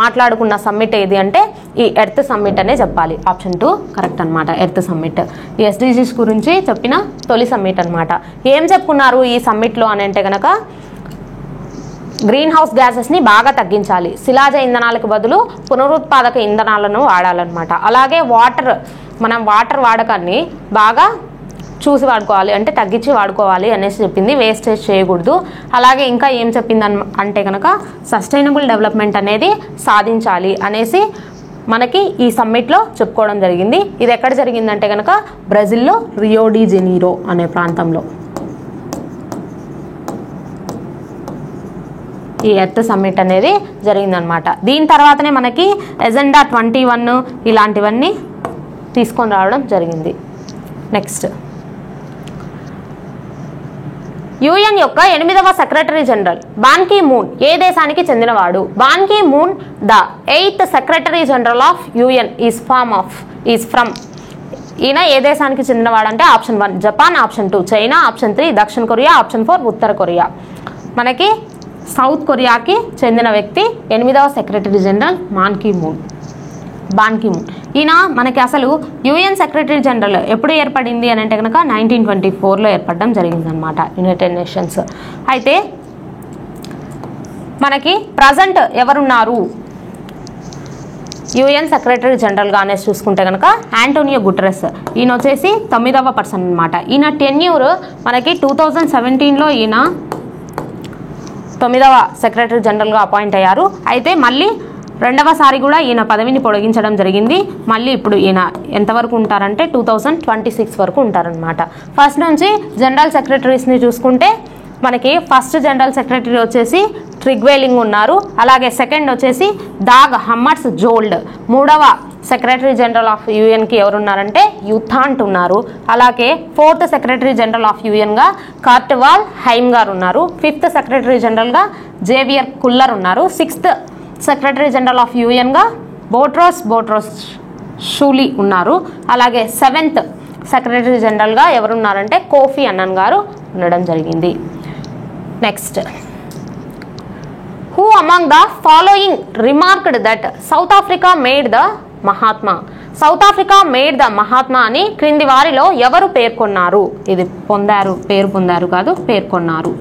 మాట్లాడుకున్న సమ్మిట్ ఏది అంటే ఈ ఎర్త్ సమ్మిట్ అనే చెప్పాలి. ఆప్షన్ 2 కరెక్ట్ అనమాట. ఎర్త్ సమ్మిట్ ఈ SDGs గురించి చెప్పిన తొలి సమ్మిట్ అనమాట. ఏం చెప్పుకున్నారు ఈ సమ్మిట్లో అని అంటే కనుక గ్రీన్ హౌస్ గ్యాసెస్ని బాగా తగ్గించాలి, శిలాజ ఇంధనాలకు బదులు పునరుత్పాదక ఇంధనాలను వాడాలన్నమాట. అలాగే మనం వాటర్ వాడకాన్ని బాగా చూసి వాడుకోవాలి, అంటే తగ్గించి వాడుకోవాలి అనేసి చెప్పింది. వేస్టేజ్ చేయకూడదు. అలాగే ఇంకా ఏం చెప్పింది అంటే కనుక సస్టైనబుల్ డెవలప్మెంట్ అనేది సాధించాలి అనేసి మనకి ఈ సమ్మిట్లో చెప్పుకోవడం జరిగింది. ఇది ఎక్కడ జరిగిందంటే కనుక బ్రెజిల్లో రియో డి జెనీరో అనే ప్రాంతంలో. ఈ ఎర్త్ సమ్మిట్ అనేది జరిగిందనమాట. దీని తర్వాతనే మనకి ఎజెండా 21 ఇలాంటివన్నీ తీసుకొని రావడం జరిగింది. నెక్స్ట్, యుఎన్ యొక్క 8వ secretary general Ban Ki Moon ఏ దేశానికి చెందినవాడు? Ban Ki Moon the 8th secretary general of UN is from. ఈయన ఏ దేశానికి చెందినవాడు అంటే option 1 Japan, option 2 China, option 3 దక్షిణ కొరియా, ఆప్షన్ 4 ఉత్తర కొరియా. మనకి సౌత్ కొరియాకి చెందిన వ్యక్తి 8వ secretary general Ban Ki Moon. ఈయన మనకి అసలు యుఎన్ సెక్రటరీ జనరల్ ఎప్పుడు ఏర్పడింది అని అంటే కనుక 1924లో ఏర్పడడం జరిగిందనమాట, యునైటెడ్ నేషన్స్. అయితే మనకి ప్రజెంట్ ఎవరున్నారు యుఎన్ సెక్రటరీ జనరల్గా అనేసి చూసుకుంటే కనుక ఆంటోనియో గుటెరస్. ఈయన వచ్చేసి 9వ పర్సన్ అనమాట. ఈయన టెన్యూర్ మనకి 2017లో ఈయన 9వ సెక్రటరీ జనరల్గా అపాయింట్ అయ్యారు. అయితే మళ్ళీ 2వసారి కూడా ఈయన పదవిని పొడిగించడం జరిగింది. మళ్ళీ ఇప్పుడు ఈయన ఎంతవరకు ఉంటారంటే 2026 వరకు ఉంటారనమాట. ఫస్ట్ నుంచి జనరల్ సెక్రటరీస్ని చూసుకుంటే మనకి ఫస్ట్ జనరల్ సెక్రటరీ వచ్చేసి ట్రిగ్వేలింగ్ ఉన్నారు. అలాగే సెకండ్ వచ్చేసి దాగ్ హమ్మర్స్ జోల్డ్. 3వ సెక్రటరీ జనరల్ ఆఫ్ యుఎన్కి ఎవరున్నారంటే యుథాంట్ ఉన్నారు. అలాగే 4th సెక్రటరీ జనరల్ ఆఫ్ యుఎన్గా కార్ట్వాల్ హైమ్ గారు ఉన్నారు. 5th సెక్రటరీ జనరల్గా జేవియర్ కుల్లర్ ఉన్నారు. 6th సెక్రటరీ జనరల్ ఆఫ్ యుఎన్గా బోట్రోస్ షూలీ ఉన్నారు. అలాగే 7th సెక్రటరీ జనరల్గా ఎవరున్నారంటే కోఫీ అన్నన్ గారు ఉండడం జరిగింది. Next, who among the following remarked that south Africa made the Mahatma? South Africa made the Mahatma అని క్రింది వారిలో ఎవరు పేర్కొన్నారు? ఇది పేరు పొందారు కాదు, పేర్కొన్నారు.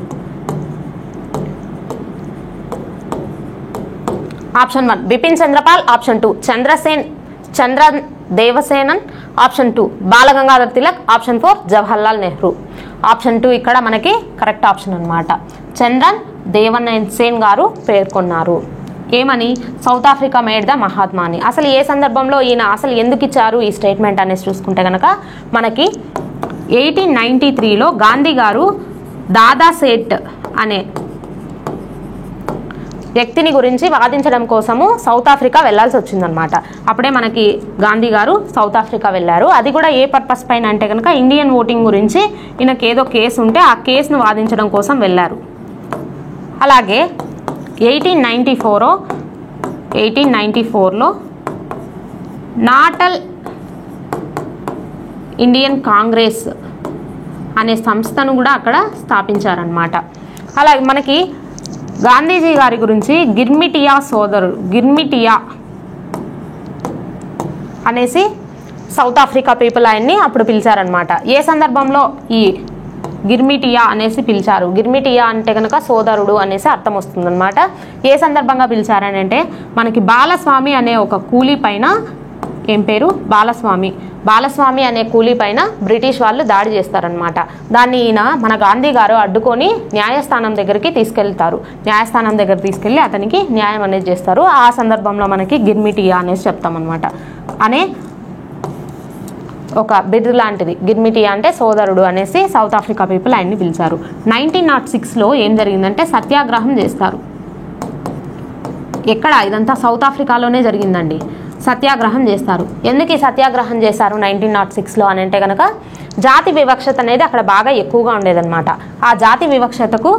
Option 1 Bipin Chandra Pal, option 2 Chandran Devasenan, option 2 Balagangadhar Tilak, option 4 Jawaharlal Nehru. Option 2 ఇక్కడ మనకి కరెక్ట్ ఆప్షన్ అనమాట. చంద్రన్ దేవసేన్ గారు పేర్కొన్నారు. ఏమని? South Africa made the Mahatma అని. అసలు ఏ సందర్భంలో ఈయన అసలు ఎందుకు ఇచ్చారు ఈ స్టేట్మెంట్ అనేసి చూసుకుంటే కనుక మనకి 1893లో గాంధీ గారు దాదా సేట్ అనే వ్యక్తిని గురించి వాదించడం కోసము సౌత్ ఆఫ్రికా వెళ్లాల్సి వచ్చిందనమాట. అప్పుడే మనకి గాంధీ గారు సౌత్ ఆఫ్రికా వెళ్ళారు. అది కూడా ఏ పర్పస్ పైన అంటే కనుక ఇండియన్ ఓటింగ్ గురించి ఈయనకి ఏదో కేసు ఉంటే ఆ కేసును వాదించడం కోసం వెళ్ళారు. అలాగే 1894లో నాటల్ ఇండియన్ కాంగ్రెస్ అనే సంస్థను కూడా అక్కడ స్థాపించారనమాట. అలాగే మనకి గాంధీజీ గారి గురించి గిర్మిటియా అనేసి సౌత్ ఆఫ్రికా పీపుల్ ఆయన్ని అప్పుడు పిలిచారనమాట. ఏ సందర్భంలో ఈ గిర్మిటియా అనేసి పిలిచారు? గిర్మిటియా అంటే కనుక సోదరుడు అనేసి అర్థం వస్తుందన్నమాట. ఏ సందర్భంగా పిలిచారని అంటే మనకి బాలస్వామి అనే ఒక కూలీ పైన, ఏం పేరు? బాలస్వామి అనే కూలీ పైన బ్రిటిష్ వాళ్ళు దాడి చేస్తారనమాట. దాన్ని ఈయన మన గాంధీ గారు అడ్డుకొని న్యాయస్థానం దగ్గరికి తీసుకెళ్తారు. న్యాయస్థానం దగ్గర తీసుకెళ్ళి అతనికి న్యాయం అనేది చేస్తారు. ఆ సందర్భంలో మనకి గిర్మిటియా అనేసి చెప్తామన్నమాట. అనే ఒక బిరుదు లాంటిది. గిర్మిటియా అంటే సోదరుడు అనేసి సౌత్ ఆఫ్రికా పీపుల్ ఆయన్ని పిలిచారు. 1906లో ఏం జరిగిందంటే సత్యాగ్రహం చేస్తారు. ఎక్కడ? ఇదంతా సౌత్ ఆఫ్రికాలోనే జరిగిందండి. సత్యాగ్రహం చేస్తారు. ఎందుకు ఈ సత్యాగ్రహం చేశారు 1906లో అని అంటే కనుక జాతి వివక్షత అనేది అక్కడ బాగా ఎక్కువగా ఉండేదన్నమాట. ఆ జాతి వివక్షతకు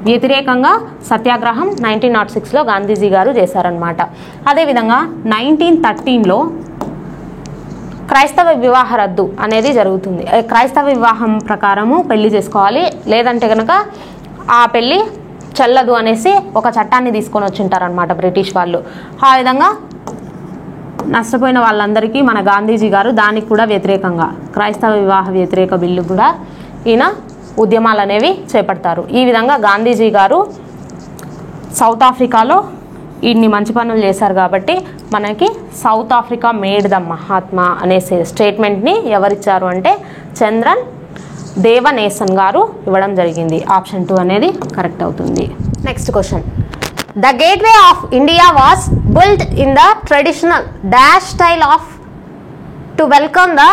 వ్యతిరేకంగా సత్యాగ్రహం 1906లో గాంధీజీ గారు చేశారనమాట. అదేవిధంగా 1913లో క్రైస్తవ వివాహ రద్దు అనేది జరుగుతుంది. క్రైస్తవ వివాహం ప్రకారము పెళ్లి చేసుకోవాలి, లేదంటే కనుక ఆ పెళ్లి చెల్లదు అనేసి ఒక చట్టాన్ని తీసుకొని వచ్చింటారనమాట బ్రిటిష్ వాళ్ళు. ఆ విధంగా నష్టపోయిన వాళ్ళందరికీ మన గాంధీజీ గారు దానికి కూడా వ్యతిరేకంగా క్రైస్తవ వివాహ వ్యతిరేక బిల్లు కూడా ఈయన ఉద్యమాలు అనేవి చేపడతారు. ఈ విధంగా గాంధీజీ గారు సౌత్ ఆఫ్రికాలో ఇన్ని మంచి పనులు చేశారు కాబట్టి మనకి south Africa made the Mahatma అనే స్టేట్మెంట్ని ఎవరిచ్చారు అంటే చంద్రన్ దేవనేసన్ గారు ఇవ్వడం జరిగింది. ఆప్షన్ 2 అనేది కరెక్ట్ అవుతుంది. Next question, the gateway of India was built in the traditional dash style of to welcome the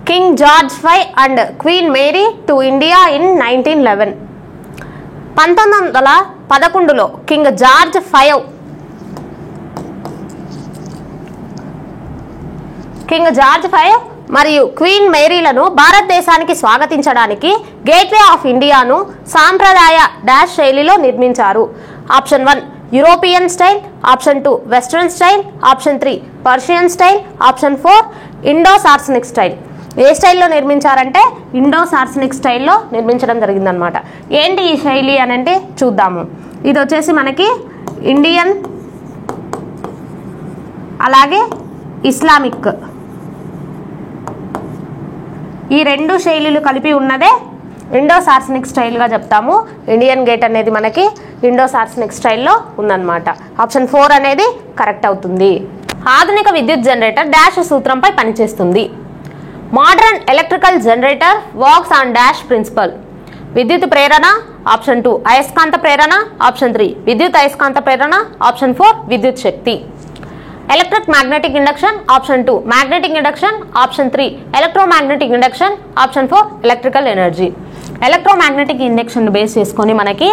King George V and Queen Mary to India in 1911. 2011లో king George V మరియు queen మేరీలను భారతదేశానికి స్వాగతించడానికి gateway of ఇండియాను సాంప్రదాయ dash శైలిలో నిర్మించారు. Option 1 European style, option 2 western style, option 3 Persian style, option 4 Indo Saracenic style. ఏ స్టైల్లో నిర్మించారంటే ఇండో సార్సనిక్ స్టైల్లో నిర్మించడం జరిగిందనమాట. ఏంటి ఈ శైలి అని అంటే చూద్దాము. ఇది వచ్చేసి మనకి ఇండియన్ అలాగే ఇస్లామిక్ ఈ రెండు శైలిలు కలిపి ఉన్నదే ఇండో సార్సనిక్ స్టైల్గా చెప్తాము. ఇండియన్ గేట్ అనేది మనకి ఇండో సార్సనిక్ స్టైల్లో ఉందన్నమాట. ఆప్షన్ 4 అనేది కరెక్ట్ అవుతుంది. ఆధునిక విద్యుత్ జనరేటర్ డాష్ సూత్రంపై పనిచేస్తుంది. Modern electrical generator works on dash principle. విద్యుత్ ప్రేరణ, ఆప్షన్ 2 అయస్కాంత ప్రేరణ, ఆప్షన్ 3 విద్యుత్ అయస్కాంత ప్రేరణ, ఆప్షన్ 4 విద్యుత్ శక్తి. Electric magnetic induction, option 2 magnetic induction, option 3 electromagnetic induction, option 4 electrical energy. Electromagnetic induction base చేసుకొని మనకి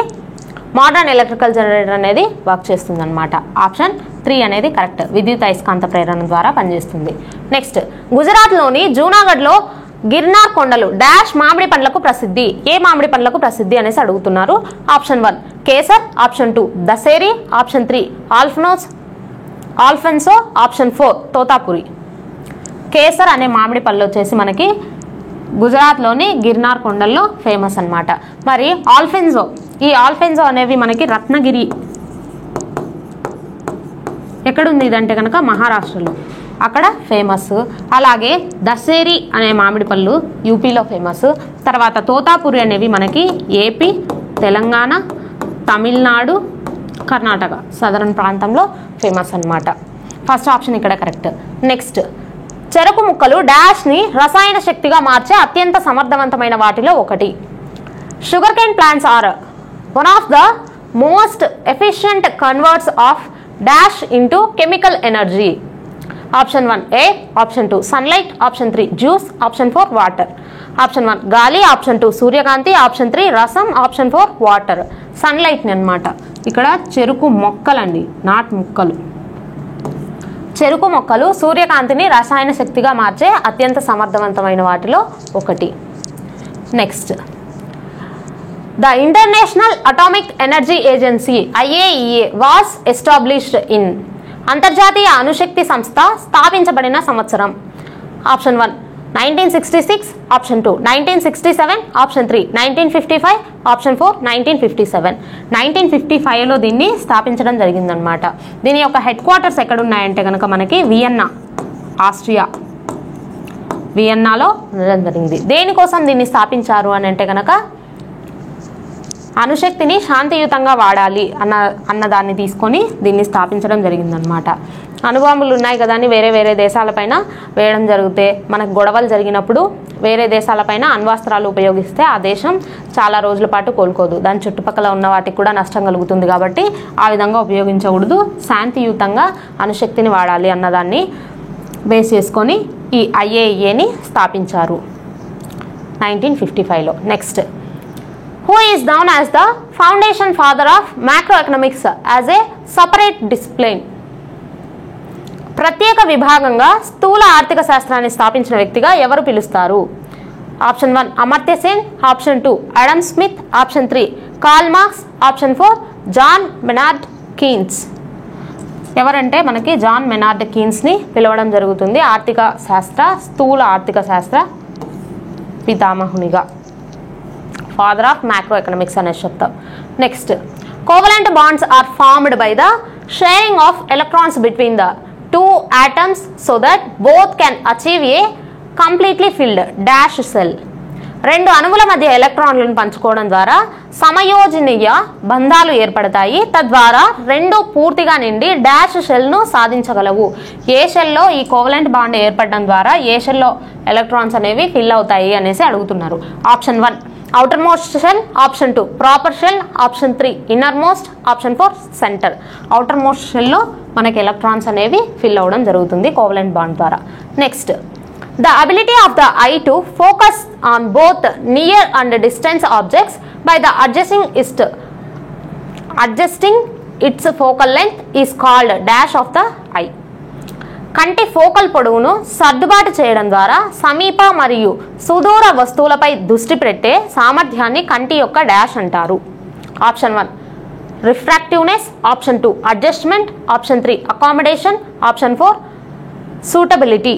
మోడర్న్ ఎలక్ట్రికల్ జనరేటర్ అనేది వర్క్ చేస్తుంది అనమాట. ఆప్షన్ 3 అనేది కరెక్ట్. విద్యుత్ అయస్కాంత ప్రేరణ ద్వారా పనిచేస్తుంది. నెక్స్ట్, గుజరాత్లోని జూనాగఢ్లో గిర్నార్ కొండలు డాష్ మామిడి పండ్లకు ప్రసిద్ధి. ఏ మామిడి పండ్లకు ప్రసిద్ధి అనేసి అడుగుతున్నారు. Option 1 kesar, option 2 Dasheri, option 3 Alphonso, option 4 Totapuri. Kesar అనే మామిడి పళ్ళు వచ్చేసి మనకి గుజరాత్లోని గిర్నార్ కొండల్లో ఫేమస్ అన్నమాట. మరి ఆల్ఫెన్సో, ఈ ఆల్ఫెన్సో అనేవి మనకి రత్నగిరి ఎక్కడుంది ఇదంటే కనుక మహారాష్ట్రలో, అక్కడ ఫేమస్. అలాగే దసేరి అనే మామిడి పళ్ళు యూపీలో ఫేమస్. తర్వాత తోతాపురి అనేవి మనకి ఏపీ, తెలంగాణ, తమిళనాడు, కర్ణాటక సదరన్ ప్రాంతంలో ఫేమస్ అన్నమాట. ఫస్ట్ ఆప్షన్ ఇక్కడ కరెక్ట్. నెక్స్ట్, చెరకు ముక్కలు డాష్ని రసాయన శక్తిగా మార్చే అత్యంత సమర్థవంతమైన వాటిలో ఒకటి. Sugar cane plants are one of the most efficient converts of dash into chemical energy. Option 1 air, option 2 sunlight, option 3 juice, option 4 water. Option 1 గాలి, ఆప్షన్ 2 సూర్యకాంతి, ఆప్షన్ 3 రసం, ఆప్షన్ 4 వాటర్. సన్లైట్ని అనమాట. ఇక్కడ చెరుకు మొక్కలండి, నాట్ ముక్కలు. చెరుకు మొక్కలు సూర్యకాంతిని రసాయన శక్తిగా మార్చే అత్యంత సమర్థవంతమైన వాటిలో ఒకటి. Next, the international atomic energy agency IAEA was established in. అంతర్జాతీయ అణుశక్తి సంస్థ స్థాపించబడిన సంవత్సరం. Option 1 1966, option 2 1967, option 3 1955, option 4 1957. 1955లో దీన్ని స్థాపించడం జరిగిందనమాట. దీని యొక్క హెడ్ క్వార్టర్స్ ఎక్కడ ఉన్నాయంటే కనుక మనకి వియన్నా, ఆస్ట్రియా, వియన్నాలో ఉండడం జరిగింది. దేనికోసం దీన్ని స్థాపించారు అని అంటే కనుక అణుశక్తిని శాంతియుతంగా వాడాలి అన్నదాన్ని తీసుకొని దీన్ని స్థాపించడం జరిగిందనమాట. అణుబాంబులు ఉన్నాయి కదా అని వేరే వేరే దేశాలపైన వేయడం జరిగితే, మనకు గొడవలు జరిగినప్పుడు వేరే దేశాలపైన అణ్వాస్త్రాలు ఉపయోగిస్తే ఆ దేశం చాలా రోజుల పాటు కోలుకోదు. దాని చుట్టుపక్కల ఉన్న వాటికి కూడా నష్టం కలుగుతుంది. కాబట్టి ఆ విధంగా ఉపయోగించకూడదు. శాంతియుతంగా అణుశక్తిని వాడాలి అన్నదాన్ని బేస్ చేసుకొని ఈ IAEAని స్థాపించారు 1955లో. Next, who is known as the foundation father of macroeconomics as a separate discipline. ప్రత్యేక విభాగంగా స్థూల ఆర్థిక శాస్త్రాన్ని స్థాపించిన వ్యక్తిగా ఎవరు పిలుస్తారు. Option 1 Amartya Sen, option 2 Adam Smith, option 3 Karl Marx, option 4 John Maynard Keynes. ఎవరంటే మనకి జాన్ మెనార్డ్ కీన్స్ని పిలవడం జరుగుతుంది ఆర్థిక శాస్త్ర, స్థూల ఆర్థిక శాస్త్ర పితామహునిగా, ఫాదర్ ఆఫ్ మ్యాక్రో ఎకనామిక్స్ అనే చెప్తాం. Next, covalent bonds are formed by the sharing of electrons between the two atoms so that both can achieve a completely filled dash cell. రెండు అణువుల మధ్య ఎలక్ట్రాన్లను పంచుకోవడం ద్వారా సమయోజనీయ బంధాలు ఏర్పడతాయి. తద్వారా రెండు పూర్తిగా నిండి డాష్ షెల్ను సాధించగలవు. ఏ షెల్లో ఈ కోవలెంట్ బాండ్ ఏర్పడడం ద్వారా ఏ షెల్లో ఎలక్ట్రాన్స్ అనేవి ఫిల్ అవుతాయి అనేసి అడుగుతున్నారు. Option 1 outer most shell, option 2 proper shell, option 3 innermost, option 4 center. outer most shell లో మనకి ఎలక్ట్రాన్స్ అనేవి ఫిల్ అవ్వడం జరుగుతుంది కోవలెంట్ బాండ్ ద్వారా. Next, the ability of the eye to focus on both near and distant objects by the adjusting adjusting it's focal length is called dash of the I. కంటి focal పొడవును సర్దుబాటు చేయడం ద్వారా సమీప మరియు సుదూర వస్తువులపై దృష్టి పెట్టే సామర్థ్యాన్ని కంటి యొక్క డాష్ అంటారు. Option 1 refractiveness, option 2 adjustment, option 3 accommodation, option 4 suitability.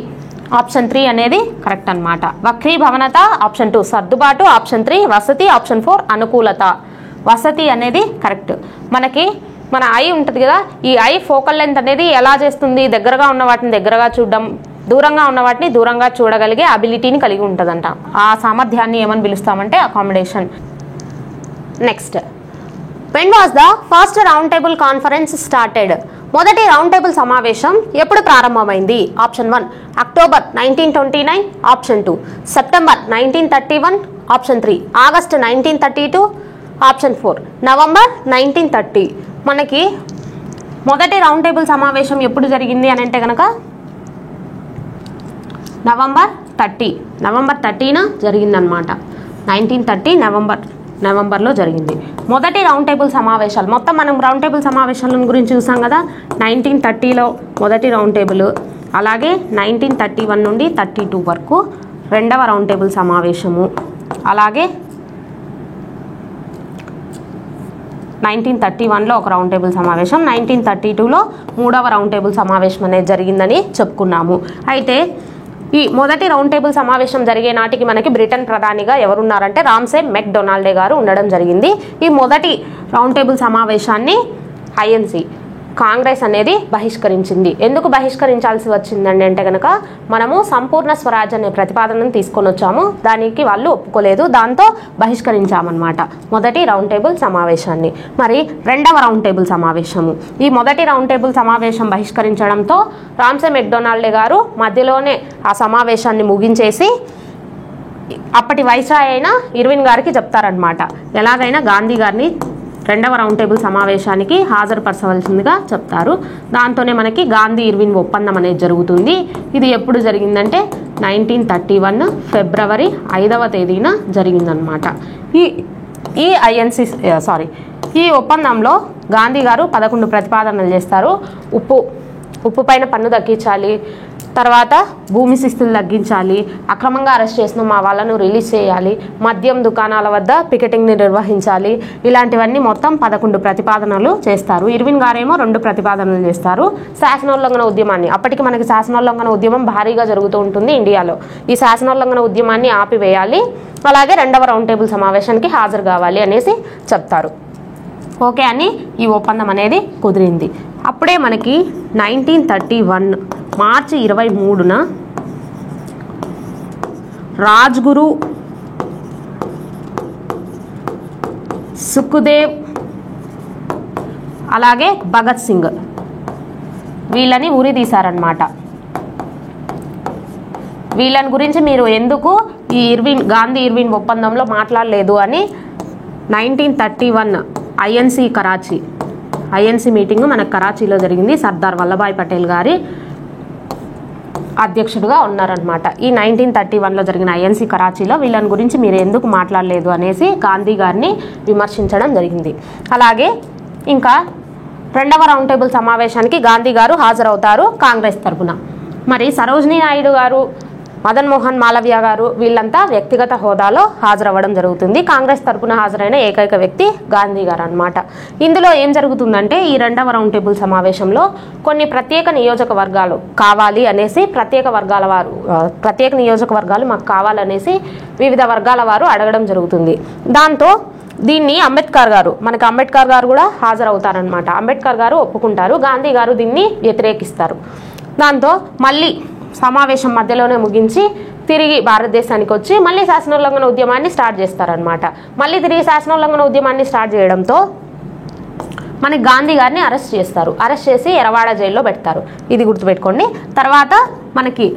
Option 3 అనేది కరెక్ట్ అన్నమాట. వక్రీభవనత, ఆప్షన్ 2 సర్దుబాటు, ఆప్షన్ 3 వసతి, ఆప్షన్ 4 అనుకూలత. వసతి అనేది కరెక్ట్. మనకి మన ఐ ఉంటుంది కదా, ఈ ఐ ఫోకల్ లెంత్ అనేది ఎలా చేస్తుంది, దగ్గరగా ఉన్న వాటిని దగ్గరగా చూడడం, దూరంగా ఉన్న వాటిని దూరంగా చూడగలిగే అబిలిటీని కలిగి ఉంటుందంట. ఆ సామర్థ్యాన్ని ఏమని పిలుస్తామంటే accommodation. Next, when was the first round table conference started? మొదటి రౌండ్ టేబుల్ సమావేశం ఎప్పుడు ప్రారంభమైంది? Option 1 October 1929, option 2 September 1931, option 3 August 1932, option 4 November 1930. మనకి మొదటి రౌండ్ టేబుల్ సమావేశం ఎప్పుడు జరిగింది అని అంటే కనుక నవంబర్ 30న జరిగిందనమాట. 1930 నవంబర్లో జరిగింది మొదటి రౌండ్ టేబుల్ సమావేశాలు. మొత్తం మనం రౌండ్ టేబుల్ సమావేశాల గురించి చూసాం కదా. 1930లో మొదటి రౌండ్ టేబుల్, అలాగే 1931 నుండి 32 వరకు రెండవ రౌండ్ టేబుల్ సమావేశము, అలాగే 1931లో ఒక రౌండ్ టేబుల్ సమావేశం, 1932లో మూడవ రౌండ్ టేబుల్ సమావేశం అనేది జరిగిందని చెప్పుకున్నాము. అయితే ఈ మొదటి రౌండ్ టేబుల్ సమావేశం జరిగే నాటికి మనకి బ్రిటన్ ప్రధానిగా ఎవరున్నారంటే రామ్సే మెక్డొనాల్డ్ గారు ఉండడం జరిగింది. ఈ మొదటి రౌండ్ టేబుల్ సమావేశాన్ని ఐఎన్సి కాంగ్రెస్ అనేది బహిష్కరించింది. ఎందుకు బహిష్కరించాల్సి వచ్చిందండి అంటే కనుక మనము సంపూర్ణ స్వరాజ్ అనే ప్రతిపాదనను తీసుకొని వచ్చాము, దానికి వాళ్ళు ఒప్పుకోలేదు, దాంతో బహిష్కరించామన్నమాట మొదటి రౌండ్ టేబుల్ సమావేశాన్ని. మరి రెండవ రౌండ్ టేబుల్ సమావేశము, ఈ మొదటి రౌండ్ టేబుల్ సమావేశం బహిష్కరించడంతో రామ్సే మెక్డొనాల్డ్ గారు మధ్యలోనే ఆ సమావేశాన్ని ముగించేసి అప్పటి వైస్రాయ్ అయిన ఇర్విన్ గారికి చెప్తారనమాట, ఎలాగైనా గాంధీ గారిని రెండవ రౌండ్ టేబుల్ సమావేశానికి హాజరుపరచవలసిందిగా చెప్తారు. దాంతోనే మనకి గాంధీ ఇర్విన్ ఒప్పందం అనేది జరుగుతుంది. ఇది ఎప్పుడు జరిగిందంటే 1931 ఫిబ్రవరి 5వ తేదీన జరిగిందనమాట. ఈ ఒప్పందంలో గాంధీ గారు 11 ప్రతిపాదనలు చేస్తారు. ఉప్పు పైన పన్ను తగ్గించాలి, తర్వాత భూమి శిస్తులు తగ్గించాలి, అక్రమంగా అరెస్ట్ చేసిన మా వాళ్ళను రిలీజ్ చేయాలి, మద్యం దుకాణాల వద్ద పికెటింగ్ని నిర్వహించాలి, ఇలాంటివన్నీ మొత్తం 11 ప్రతిపాదనలు చేస్తారు. ఇర్విన్ గారేమో 2 ప్రతిపాదనలు చేస్తారు. శాసనోల్లంఘన ఉద్యమాన్ని, అప్పటికి మనకి శాసనోల్లంఘన ఉద్యమం భారీగా జరుగుతూ ఉంటుంది ఇండియాలో, ఈ శాసనోల్లంఘన ఉద్యమాన్ని ఆపివేయాలి, అలాగే రెండవ రౌండ్ టేబుల్ సమావేశానికి హాజరు కావాలి అనేసి చెప్తారు. ఓకే అని ఈ ఒప్పందం అనేది కుదిరింది. అప్పుడే మనకి 1931 మార్చి 23న రాజ్గురు, సుఖ్దేవ్, అలాగే భగత్ సింగ్ వీళ్ళని ఉరి తీశారనమాట. వీళ్ళని గురించి మీరు ఎందుకు ఈ గాంధీ ఇర్విన్ ఒప్పందంలో మాట్లాడలేదు అని 1931 ఐఎన్సీ మీటింగ్ మనకు కరాచీలో జరిగింది. సర్దార్ వల్లభాయ్ పటేల్ గారి అధ్యక్షుడుగా ఉన్నారనమాట. ఈ 1931లో జరిగిన ఐఎన్సీ కరాచీలో వీళ్ళని గురించి మీరు ఎందుకు మాట్లాడలేదు అనేసి గాంధీ గారిని విమర్శించడం జరిగింది. అలాగే ఇంకా రెండవ రౌండ్ టేబుల్ సమావేశానికి గాంధీ గారు హాజరవుతారు కాంగ్రెస్ తరఫున. మరి సరోజినీ నాయుడు గారు, మదన్ మోహన్ మాలవ్య గారు వీళ్ళంతా వ్యక్తిగత హోదాలో హాజరవ్వడం జరుగుతుంది. కాంగ్రెస్ తరఫున హాజరైన ఏకైక వ్యక్తి గాంధీ గారు అనమాట. ఇందులో ఏం జరుగుతుందంటే ఈ రెండవ రౌండ్ టేబుల్ సమావేశంలో కొన్ని ప్రత్యేక నియోజకవర్గాలు కావాలి అనేసి ప్రత్యేక నియోజకవర్గాలు మాకు కావాలనేసి వివిధ వర్గాల వారు అడగడం జరుగుతుంది. దాంతో దీన్ని అంబేద్కర్ గారు కూడా హాజరవుతారనమాట. అంబేద్కర్ గారు ఒప్పుకుంటారు, గాంధీ గారు దీన్ని వ్యతిరేకిస్తారు. దాంతో మళ్ళీ సమావేశం మధ్యలోనే ముగించి తిరిగి భారతదేశానికి వచ్చి మళ్ళీ శాసనోల్లంఘన ఉద్యమాన్ని స్టార్ట్ చేస్తారనమాట. మళ్ళీ తిరిగి శాసనోల్లంఘన ఉద్యమాన్ని స్టార్ట్ చేయడంతో మనకి గాంధీ గారిని అరెస్ట్ చేస్తారు. అరెస్ట్ చేసి ఎరవాడ జైల్లో పెడతారు. ఇది గుర్తుపెట్టుకోండి. తర్వాత మనకి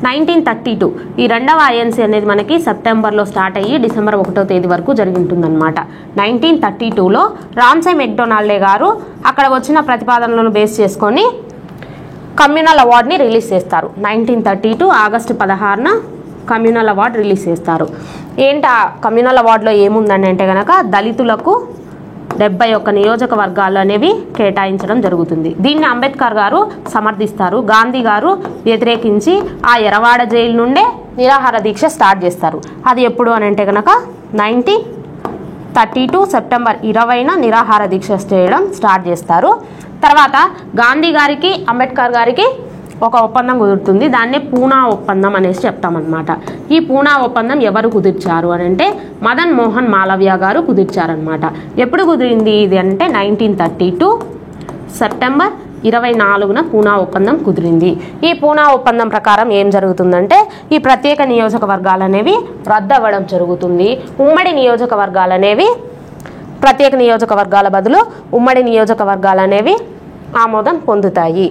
1932 ఈ రెండవ ఐఎన్సీ అనేది మనకి సెప్టెంబర్లో స్టార్ట్ అయ్యి డిసెంబర్ 1వ తేదీ వరకు జరిగి ఉంటుందన్నమాట. 1932లో రామ్సే మెక్డొనాల్డ్ గారు అక్కడ వచ్చిన ప్రతిపాదనలను బేస్ చేసుకొని కమ్యూనల్ అవార్డుని రిలీజ్ చేస్తారు. 1932 ఆగస్టు 16న కమ్యూనల్ అవార్డు రిలీజ్ చేస్తారు. ఏంటి ఆ కమ్యూనల్ అవార్డులో ఏముందని అంటే కనుక దళితులకు 71 నియోజకవర్గాలు అనేవి కేటాయించడం జరుగుతుంది. దీన్ని అంబేద్కర్ గారు సమర్థిస్తారు. గాంధీ గారు వ్యతిరేకించి ఆ ఎర్రవాడ జైలు నుండే నిరాహార దీక్ష స్టార్ట్ చేస్తారు. అది ఎప్పుడు అని అంటే కనుక 1932 సెప్టెంబర్ 20న నిరాహార దీక్ష చేయడం స్టార్ట్ చేస్తారు. తర్వాత గాంధీ గారికి అంబేద్కర్ గారికి ఒక ఒప్పందం కుదురుతుంది. దాన్నే పూనా ఒప్పందం అనేసి చెప్తామన్నమాట. ఈ పూనా ఒప్పందం ఎవరు కుదిర్చారు అని అంటే మదన్ మోహన్ మాలవ్య గారు కుదిర్చారనమాట. ఎప్పుడు కుదిరింది ఇది అంటే 1932 సెప్టెంబర్ 24న పూనా ఒప్పందం కుదిరింది. ఈ పూనా ఒప్పందం ప్రకారం ఏం జరుగుతుందంటే ఈ ప్రత్యేక నియోజకవర్గాలు అనేవి రద్దు అవ్వడం జరుగుతుంది. ఉమ్మడి నియోజకవర్గాలు అనేవి ప్రత్యేక నియోజకవర్గాల బదులు ఉమ్మడి నియోజకవర్గాలు అనేవి ఆమోదం పొందుతాయి.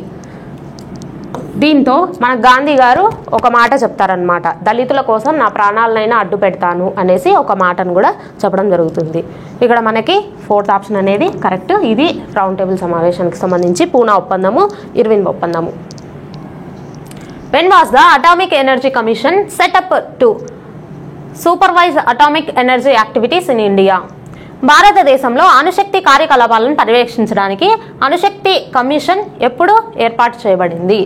దీంతో మన గాంధీ గారు ఒక మాట చెప్తారనమాట, దళితుల కోసం నా ప్రాణాలనైనా అడ్డు పెడతాను అనేసి ఒక మాటను కూడా చెప్పడం జరుగుతుంది. ఇక్కడ మనకి 4th ఆప్షన్ అనేది కరెక్ట్. ఇది రౌండ్ టేబుల్ సమావేశానికి సంబంధించి పూనా ఒప్పందము, ఇర్విన్ ఒప్పందము. When was the Atomic Energy Commission set up to supervise atomic energy activities in India? భారతదేశంలో అణుశక్తి కార్యకలాపాలను పర్యవేక్షించడానికి అణుశక్తి కమిషన్ ఎప్పుడు ఏర్పాటు చేయబడింది?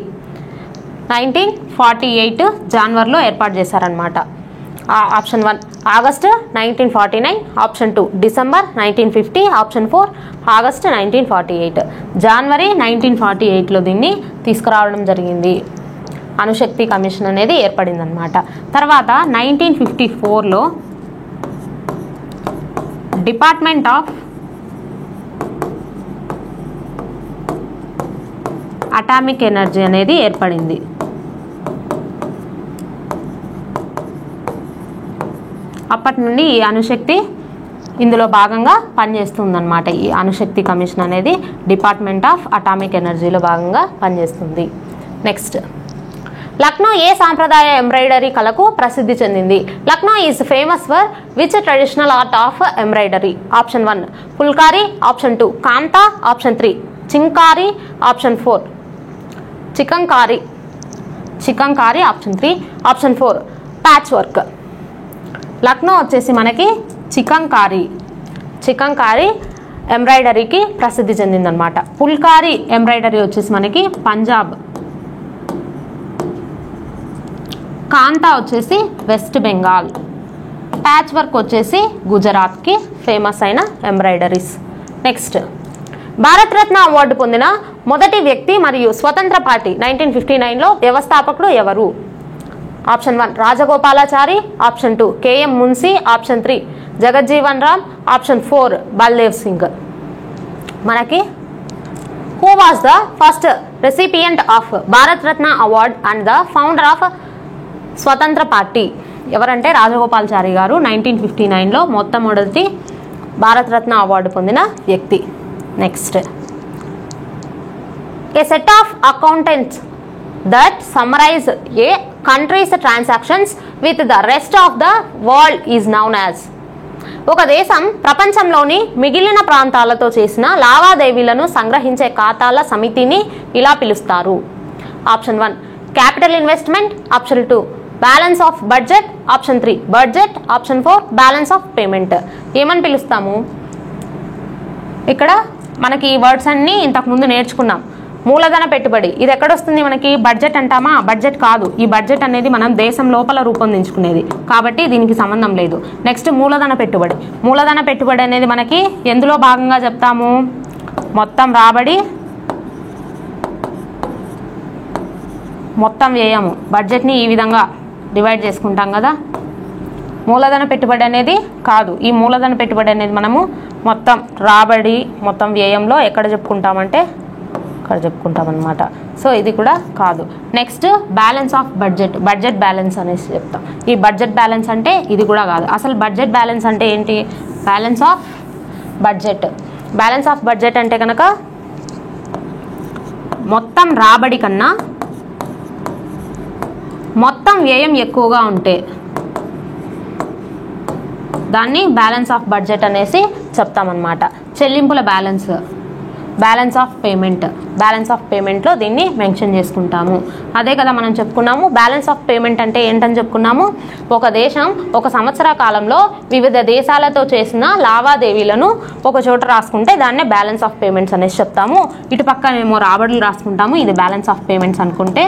1948 జనవరిలో ఏర్పాటు చేశారనమాట. Option 1 August 1949, option 2 December 1950, option 4 August 1948. జనవరి 1948లో దీన్ని తీసుకురావడం జరిగింది. అణుశక్తి కమిషన్ అనేది ఏర్పడింది అనమాట. తర్వాత 1954లో డిపార్ట్మెంట్ ఆఫ్ అటామిక్ ఎనర్జీ అనేది ఏర్పడింది. అప్పటి నుండి ఈ అణుశక్తి ఇందులో భాగంగా పనిచేస్తుందన్నమాట. ఈ అణుశక్తి కమిషన్ అనేది డిపార్ట్మెంట్ ఆఫ్ అటామిక్ ఎనర్జీలో భాగంగా పనిచేస్తుంది. నెక్స్ట్, లక్నో ఏ సాంప్రదాయ ఎంబ్రాయిడరీ కళకు ప్రసిద్ధి చెందింది? Lucknow is famous for which traditional art of embroidery? Option 1 phulkari, option 2 kantha, option 3 chinkari, option 4 chikankari, option 3, option 4 patch work. Lucknow వచ్చేసి మనకి చికంకారీ ఎంబ్రాయిడరీకి ప్రసిద్ధి చెందిందనమాట. ఫుల్కారీ ఎంబ్రాయిడరీ వచ్చేసి మనకి పంజాబ్, కాంతా వచ్చేసి వెస్ట్ బెంగాల్, ప్యాచ్ వర్క్ వచ్చేసి గుజరాత్కి ఫేమస్ అయిన ఎంబ్రాయిడరీస్. నెక్స్ట్, భారతరత్న అవార్డు పొందిన మొదటి వ్యక్తి మరియు స్వతంత్ర పార్టీ 1959లో వ్యవస్థాపకుడు ఎవరు? Option 1 Rajagopalachari, option 2 KM Munshi, option 3 Jagjivan Ram, option 4 Baldev Singh. మనకి who was the first recipient of Bharat Ratna award and the founder of Swatantra party? ఎవరంటే రాజగోపాలాచారి గారు 1959లో మొట్టమొదటి భారత్ రత్న అవార్డు పొందిన వ్యక్తి. Next, A set of accountants that summarize a country's transactions with the rest of the world is known as? ఒక దేశం ప్రపంచంలోని మిగిలిన ప్రాంతాలతో చేసిన లావాదేవీలను సంగ్రహించే ఖాతాల సమితిని ఇలా పిలుస్తారు. Option 1 capital investment, option 2 balance of budget, option 3 budget, option 4 balance of payment. ఏమని పిలుస్తాము? ఇక్కడ మనకి ఈ వర్డ్స్ అన్ని ఇంతకుముందు నేర్చుకున్నాం. మూలధన పెట్టుబడి, ఇది ఎక్కడొస్తుంది మనకి? బడ్జెట్ అంటామా? బడ్జెట్ కాదు. ఈ బడ్జెట్ అనేది మనం దేశం లోపల రూపొందించుకునేది కాబట్టి దీనికి సంబంధం లేదు. నెక్స్ట్, మూలధన పెట్టుబడి. మూలధన పెట్టుబడి అనేది మనకి ఎందులో భాగంగా చెప్తాము? మొత్తం రాబడి, మొత్తం వ్యయము. బడ్జెట్ని ఈ విధంగా డివైడ్ చేసుకుంటాం కదా. మూలధన పెట్టుబడి అనేది కాదు. ఈ మూలధన పెట్టుబడి అనేది మనము మొత్తం రాబడి, మొత్తం వ్యయంలో ఎక్కడ చెప్పుకుంటామంటే అక్కడ చెప్పుకుంటాం అనమాట. సో ఇది కూడా కాదు. Next, balance of budget, budget balance అనేసి చెప్తాం. ఈ బడ్జెట్ బ్యాలెన్స్ అంటే ఇది కూడా కాదు. అసలు బడ్జెట్ బ్యాలెన్స్ అంటే ఏంటి? Balance of budget. Balance of budget అంటే కనుక మొత్తం రాబడి కన్నా మొత్తం వ్యయం ఎక్కువగా ఉంటే దాన్ని బ్యాలెన్స్ ఆఫ్ బడ్జెట్ అనేసి చెప్తామన్నమాట. చెల్లింపుల balance, balance of payment. Balance of పేమెంట్లో దీన్ని మెన్షన్ చేసుకుంటాము. అదే కదా మనం చెప్పుకున్నాము. బ్యాలెన్స్ ఆఫ్ పేమెంట్ అంటే ఏంటని చెప్పుకున్నాము, ఒక దేశం ఒక సంవత్సర కాలంలో వివిధ దేశాలతో చేసిన లావాదేవీలను ఒక చోట రాసుకుంటే దాన్నే బ్యాలెన్స్ ఆఫ్ పేమెంట్స్ అనేసి చెప్తాము. ఇటు పక్కనేమో రాబడులు రాసుకుంటాము, ఇది బ్యాలెన్స్ ఆఫ్ పేమెంట్స్ అనుకుంటే.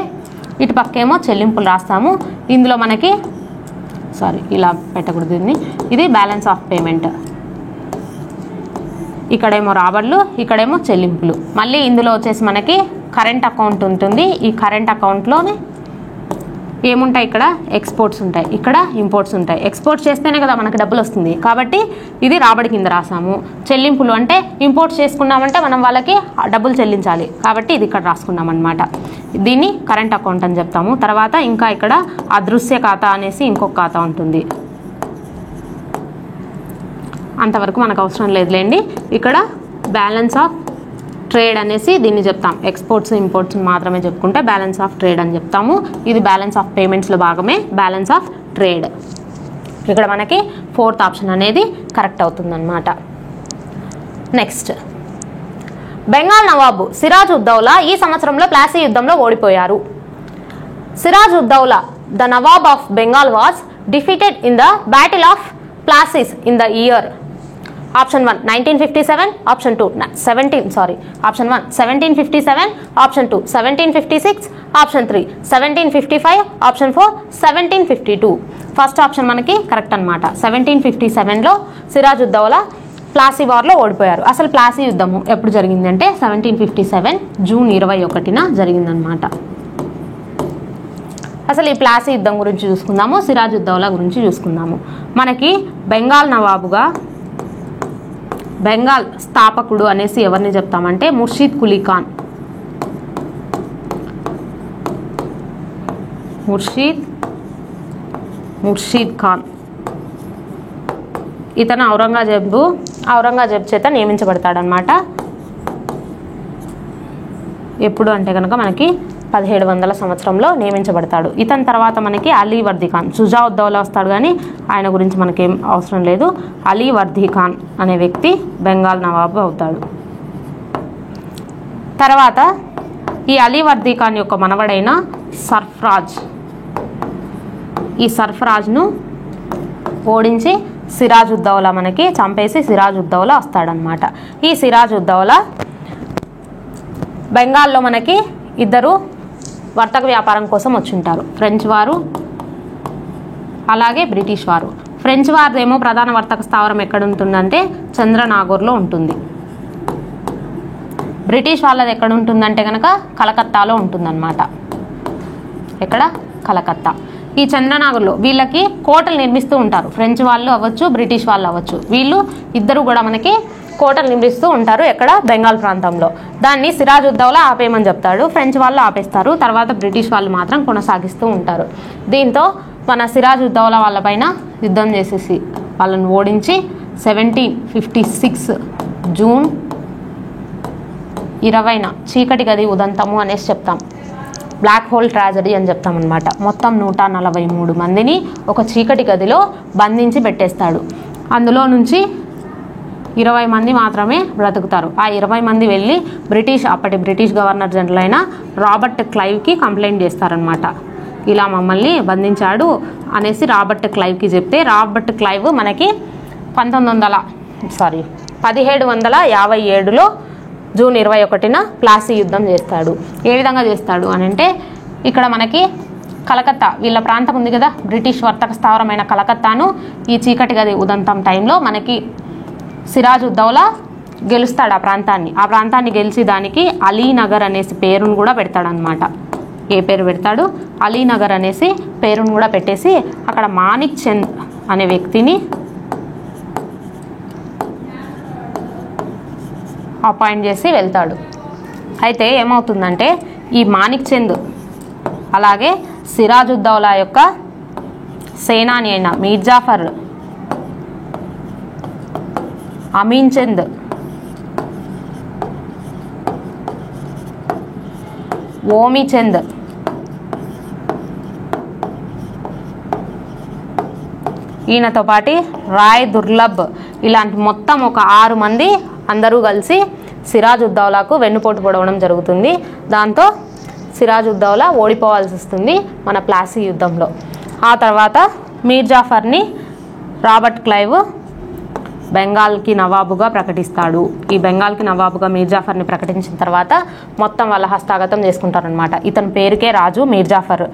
ఇటు పక్కేమో చెల్లింపులు రాస్తాము. ఇందులో మనకి ఇలా పెట్టకూడదు దీన్ని, ఇది బ్యాలెన్స్ ఆఫ్ పేమెంట్. ఇక్కడేమో రాబడులు, ఇక్కడేమో చెల్లింపులు. మళ్ళీ ఇందులో వచ్చేసి మనకి కరెంట్ అకౌంట్ ఉంటుంది. ఈ కరెంట్ అకౌంట్లోనే ఏముంటాయి, ఇక్కడ ఎక్స్పోర్ట్స్ ఉంటాయి, ఇక్కడ ఇంపోర్ట్స్ ఉంటాయి. ఎక్స్పోర్ట్స్ చేస్తేనే కదా మనకి డబ్బులు వస్తుంది, కాబట్టి ఇది రాబడి కింద రాసాము. చెల్లింపులు అంటే ఇంపోర్ట్స్ చేసుకున్నామంటే మనం వాళ్ళకి డబ్బులు చెల్లించాలి, కాబట్టి ఇది ఇక్కడ రాసుకున్నాం అనమాట. దీన్ని కరెంట్ అకౌంట్ అని చెప్తాము. తర్వాత ఇంకా ఇక్కడ అదృశ్య ఖాతా అనేసి ఇంకొక ఖాతా ఉంటుంది. అంతవరకు మనకు అవసరం లేదులేండి. ఇక్కడ బ్యాలెన్స్ ఆఫ్ ట్రేడ్ అనేసి దీన్ని చెప్తాం. ఎక్స్పోర్ట్స్ ఇంపోర్ట్స్ మాత్రమే చెప్పుకుంటే బ్యాలెన్స్ ఆఫ్ ట్రేడ్ అని చెప్తాము. ఇది బ్యాలెన్స్ ఆఫ్ పేమెంట్స్లో భాగమే బ్యాలెన్స్ ఆఫ్ ట్రేడ్. ఇక్కడ మనకి 4th ఆప్షన్ అనేది కరెక్ట్ అవుతుందన్నమాట. నెక్స్ట్, బెంగాల్ నవాబు సిరాజ్ ఉద్దౌలా ఈ సంవత్సరంలో ప్లాసీ యుద్ధంలో ఓడిపోయారు. Siraj Uddaula the nawab of Bengal was defeated in the battle of Plassey's in the year. Option 1 1957, option 2 option 1 1757, option 2 1756, option 3 1755, option 4 1752. First option మనకి కరెక్ట్ అనమాట. 1757లో సిరాజ్ ఉద్దౌలా ప్లాసీ వార్లో ఓడిపోయారు. అసలు ప్లాసీ యుద్ధము ఎప్పుడు జరిగిందంటే 1757 జూన్ 21న జరిగిందనమాట. అసలు ఈ ప్లాసీ యుద్ధం గురించి చూసుకుందాము, సిరాజ్ ఉద్దౌలా గురించి చూసుకుందాము. మనకి బెంగాల్ నవాబుగా బెంగాల్ స్థాపకుడు అనేసి ఎవరిని చెప్తామంటే ముర్షిద్ కులీ ఖాన్. ముర్షిద్ ఖాన్ ఇతను ఔరంగజేబ్ చేత నియమించబడతాడనమాట. ఎప్పుడు అంటే కనుక మనకి 1700 సంవత్సరంలో నియమించబడతాడు. ఇతని తర్వాత మనకి అలీ వర్దీ ఖాన్, షుజా ఉద్దౌలా వస్తాడు కానీ ఆయన గురించి మనకేం అవసరం లేదు. అలీ వర్దీ ఖాన్ అనే వ్యక్తి బెంగాల్ నవాబు అవుతాడు. తర్వాత ఈ అలీ వర్దీ ఖాన్ యొక్క మనవడైన సర్ఫరాజ్, ఈ సర్ఫరాజ్ను ఓడించి సిరాజ్ ఉద్దౌలా మనకి చంపేసి సిరాజ్ ఉద్దౌలా వస్తాడనమాట. ఈ సిరాజ్ ఉద్దౌలా బెంగాల్లో మనకి ఇద్దరు వర్తక వ్యాపారం కోసం వచ్చుంటారు, ఫ్రెంచ్ వారు అలాగే బ్రిటిష్ వారు. ఫ్రెంచ్ వారిదేమో ప్రధాన వర్తక స్థావరం ఎక్కడ ఉంటుందంటే చంద్రనాగూర్లో ఉంటుంది. బ్రిటిష్ వాళ్ళది ఎక్కడ ఉంటుందంటే కనుక కలకత్తాలో ఉంటుందన్నమాట. ఎక్కడ? కలకత్తా. ఈ చంద్రనాగర్లో వీళ్ళకి కోటలు నిర్మిస్తూ ఉంటారు. ఫ్రెంచ్ వాళ్ళు అవ్వచ్చు, బ్రిటిష్ వాళ్ళు అవ్వచ్చు, వీళ్ళు ఇద్దరు కూడా మనకి కోటలు నిర్మిస్తూ ఉంటారు. ఎక్కడ? బెంగాల్ ప్రాంతంలో. దాన్ని సిరాజ్ ఉద్దౌలా ఆపేయమని చెప్తాడు, ఫ్రెంచ్ వాళ్ళు ఆపేస్తారు. తర్వాత బ్రిటిష్ వాళ్ళు మాత్రం కొనసాగిస్తూ ఉంటారు. దీంతో మన సిరాజ్ ఉద్దౌలా వాళ్ళపైన యుద్ధం చేసేసి వాళ్ళని ఓడించి 1756 జూన్ 20న చీకటి గది ఉదంతము అనేసి చెప్తాం. బ్లాక్ హోల్ ట్రాజడీ అని చెప్తాం అనమాట. మొత్తం 143 మందిని ఒక చీకటి గదిలో బంధించి పెట్టేస్తాడు. అందులో నుంచి 20 మంది మాత్రమే బ్రతుకుతారు. ఆ 20 మంది వెళ్ళి అప్పటి బ్రిటిష్ గవర్నర్ జనరల్ అయిన రాబర్ట్ క్లైవ్కి కంప్లైంట్ చేస్తారనమాట. ఇలా మమ్మల్ని బంధించాడు అనేసి రాబర్ట్ క్లైవ్కి చెప్తే, రాబర్ట్ క్లైవ్ మనకి 1757లో జూన్ 21న ప్లాసీ యుద్ధం చేస్తాడు. ఏ విధంగా చేస్తాడు అని అంటే, ఇక్కడ మనకి కలకత్తా వీళ్ళ ప్రాంతం ఉంది కదా, బ్రిటిష్ వర్తక స్థావరమైన కలకత్తాను ఈ చీకటి గది ఉదంతం టైంలో మనకి సిరాజ్ ఉద్దౌలా గెలుస్తాడు. ఆ ప్రాంతాన్ని గెలిచి దానికి అలీనగర్ అనేసి పేరును కూడా పెడతాడనమాట. ఏ పేరు పెడతాడు? అలీనగర్ అనేసి పేరును కూడా పెట్టేసి అక్కడ మాణిక్ చంద్ అనే వ్యక్తిని అపాయింట్ చేసి వెళ్తాడు. అయితే ఏమవుతుందంటే, ఈ మాణిక్ చంద్ అలాగే సిరాజ్ ఉద్దౌలా యొక్క సేనాని అయిన మీర్జాఫర్, అమీన్ చంద్, ఓమి చంద్, ఈయనతో పాటు రాయ్ దుర్లభ్, ఇలాంటి మొత్తం ఒక 6 మంది అందరూ కలిసి సిరాజుద్దౌలాకు వెన్నుపోటు పొడవడం జరుగుతుంది. దాంతో సిరాజుద్దౌలా ఓడిపోవాల్సి వస్తుంది మన ప్లాసీ యుద్ధంలో. ఆ తర్వాత మీర్ జాఫర్ని రాబర్ట్ క్లైవ్ బెంగాల్కి నవాబుగా ప్రకటిస్తాడు. ఈ బెంగాల్కి నవాబుగా మీర్ జాఫర్ని ప్రకటించిన తర్వాత మొత్తం వాళ్ళ హస్తగతం చేసుకుంటారనమాట. ఇతని పేరుకే రాజు మీర్ జాఫర్.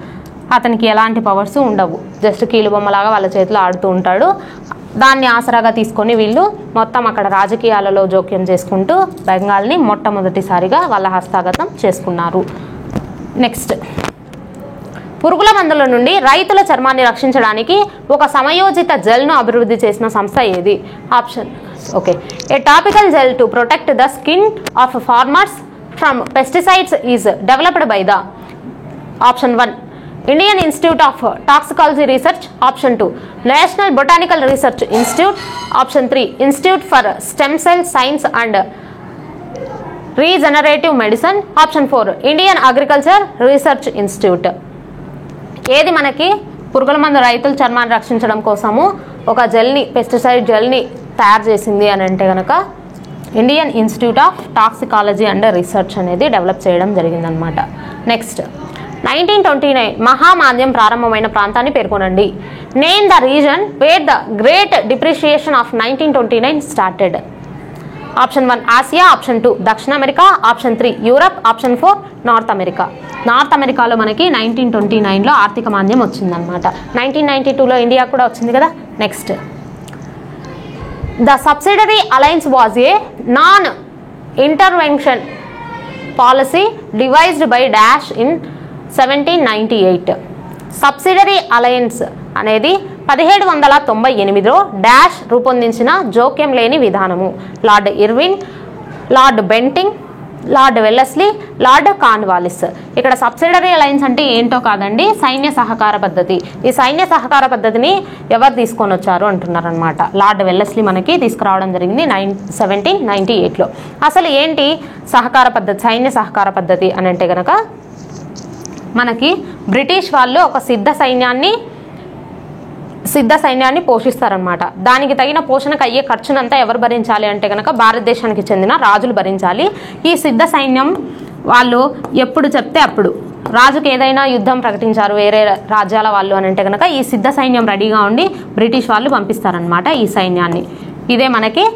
అతనికి ఎలాంటి పవర్స్ ఉండవు, జస్ట్ కీలుబొమ్మలాగా వాళ్ళ చేతిలో ఆడుతూ ఉంటాడు. దాన్ని ఆసరాగా తీసుకొని వీళ్ళు మొత్తం అక్కడ రాజకీయాలలో జోక్యం చేసుకుంటూ బెంగాల్ని మొట్టమొదటిసారిగా వాళ్ళ హస్తగతం చేసుకున్నారు. నెక్స్ట్, పురుగుల మందుల నుండి రైతుల చర్మాన్ని రక్షించడానికి ఒక సమయోజిత జెల్ను అభివృద్ధి చేసిన సంస్థ ఏది? Option okay, A topical gel to protect the skin of farmers from pesticides is developed by the option 1 Indian institute of toxicology research, option 2 national botanical research institute, option 3 institute for stem cell science and regenerative medicine, option 4 Indian agriculture research institute. ఏది మనకి పురుగుల మందు రైతుల చర్మాన్ని రక్షించడం కోసము ఒక జెల్ని, pesticide జెల్ని తయారు చేసింది అని అంటే కనుక Indian institute of toxicology and research అనేది డెవలప్ చేయడం జరిగిందనమాట. నెక్స్ట్, 1929 మహామాంద్యం ప్రారంభమైన ప్రాంతాన్ని పేర్కొనండి. Name the reason where the great depreciation of 1929 started. Option 1 Asia, option 2 దక్షిణ America, option 3 Europe, option 4 north America. North అమెరికాలో మనకి 1929లో ఆర్థిక మాంద్యం వచ్చిందనమాట. 1992లో ఇండియా కూడా వచ్చింది కదా. Next, the subsidiary alliance was a non intervention policy devised by dash in 1798. Subsidiary alliance అనేది 1798లో డాష్ రూపొందించిన జోక్యం లేని విధానము. Lord Irwin, lord Bentinck, lord Wellesley, lord Cornwallis. ఇక్కడ సబ్సిడరీ అలయన్స్ అంటే ఏంటో కాదండి, సైన్య సహకార పద్ధతి. ఈ సైన్య సహకార పద్ధతిని ఎవరు తీసుకొని వచ్చారు అంటున్నారనమాట. లార్డ్ వెల్లెస్లీ మనకి తీసుకురావడం జరిగింది 1798లో. అసలు ఏంటి సహకార పద్ధతి, సైన్య సహకార పద్ధతి అని అంటే కనుక మనకి బ్రిటిష్ వాళ్ళు ఒక సిద్ధ సైన్యాన్ని పోషిస్తారనమాట. దానికి తగిన పోషణకు అయ్యే ఖర్చునంతా ఎవరు భరించాలి అంటే కనుక భారతదేశానికి చెందిన రాజులు భరించాలి. ఈ సిద్ధ సైన్యం వాళ్ళు ఎప్పుడు చెప్తే అప్పుడు, రాజుకి ఏదైనా యుద్ధం ప్రకటించారు వేరే రాజ్యాల వాళ్ళు అని అంటే కనుక ఈ సిద్ధ సైన్యం రెడీగా ఉండి బ్రిటిష్ వాళ్ళు పంపిస్తారనమాట ఈ సైన్యాన్ని. ఇదే మనకి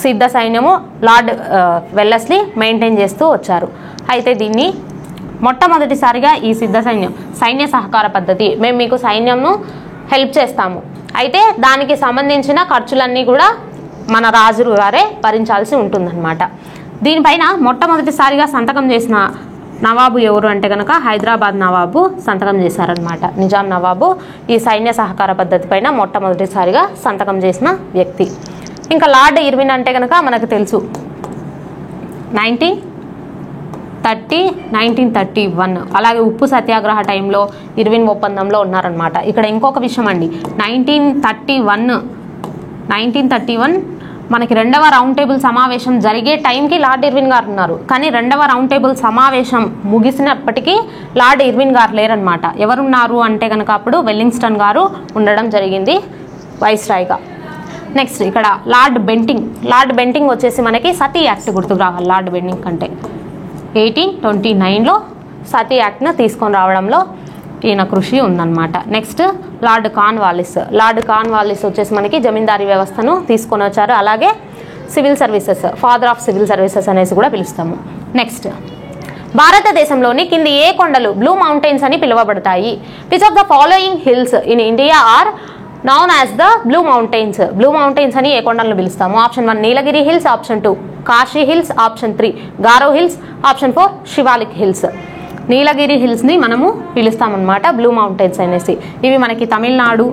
సిద్ధ సైన్యము లార్డ్ వెల్లెస్లీ మెయింటైన్ చేస్తూ వచ్చారు. అయితే దీన్ని మొట్టమొదటిసారిగా ఈ సిద్ధ సైన్యం, సైన్య సహకార పద్ధతి, మేము మీకు సైన్యంను హెల్ప్ చేస్తాము, అయితే దానికి సంబంధించిన ఖర్చులన్నీ కూడా మన రాజు గారే భరించాల్సి ఉంటుందన్నమాట. దీనిపైన మొట్టమొదటిసారిగా సంతకం చేసిన నవాబు ఎవరు అంటే కనుక హైదరాబాద్ నవాబు సంతకం చేశారనమాట. నిజాం నవాబు ఈ సైన్య సహకార పద్ధతి పైన మొట్టమొదటిసారిగా సంతకం చేసిన వ్యక్తి. ఇంకా లార్డ్ ఇర్విన్ అంటే కనుక మనకు తెలుసు 1931. అలాగే ఉప్పు సత్యాగ్రహ టైంలో ఇర్విన్ ఒప్పందంలో ఉన్నారనమాట. ఇక్కడ ఇంకొక విషయం అండి, 1931 మనకి 2వ రౌండ్ టేబుల్ సమావేశం జరిగే టైంకి లార్డ్ ఇర్విన్ గారు ఉన్నారు. కానీ 2వ రౌండ్ టేబుల్ సమావేశం ముగిసినప్పటికీ లార్డ్ ఇర్విన్ గారు లేరనమాట. ఎవరున్నారు అంటే కనుక అప్పుడు వెల్లింగ్స్టన్ గారు ఉండడం జరిగింది వైస్రాయ్గా. నెక్స్ట్, ఇక్కడ లార్డ్ బెంటింగ్ వచ్చేసి మనకి సతీ యాక్ట్ గుర్తుకు రావాలి. లార్డ్ బెంటింగ్ అంటే 1829లో సతీ యాక్ట్ను తీసుకొని రావడంలో ఈయన కృషి ఉందన్నమాట. నెక్స్ట్, లార్డ్ కార్న్వాలిస్ వచ్చేసి మనకి జమీందారీ వ్యవస్థను తీసుకొని వచ్చారు. అలాగే civil services, father of civil services అనేసి కూడా పిలుస్తాము. నెక్స్ట్, భారతదేశంలోని కింది ఏ కొండలు బ్లూ మౌంటైన్స్ అని పిలువబడతాయి? Which of the following hills in India are known as the blue mountains అని ఏ కొండలను పిలుస్తాము? Option 1 Nilgiri hills, option 2 Khasi hills, option 3 Garo hills, option 4 Shivalik hills. Nilgiri హిల్స్ని మనము పిలుస్తామన్నమాట బ్లూ మౌంటైన్స్ అనేసి. ఇవి మనకి తమిళనాడు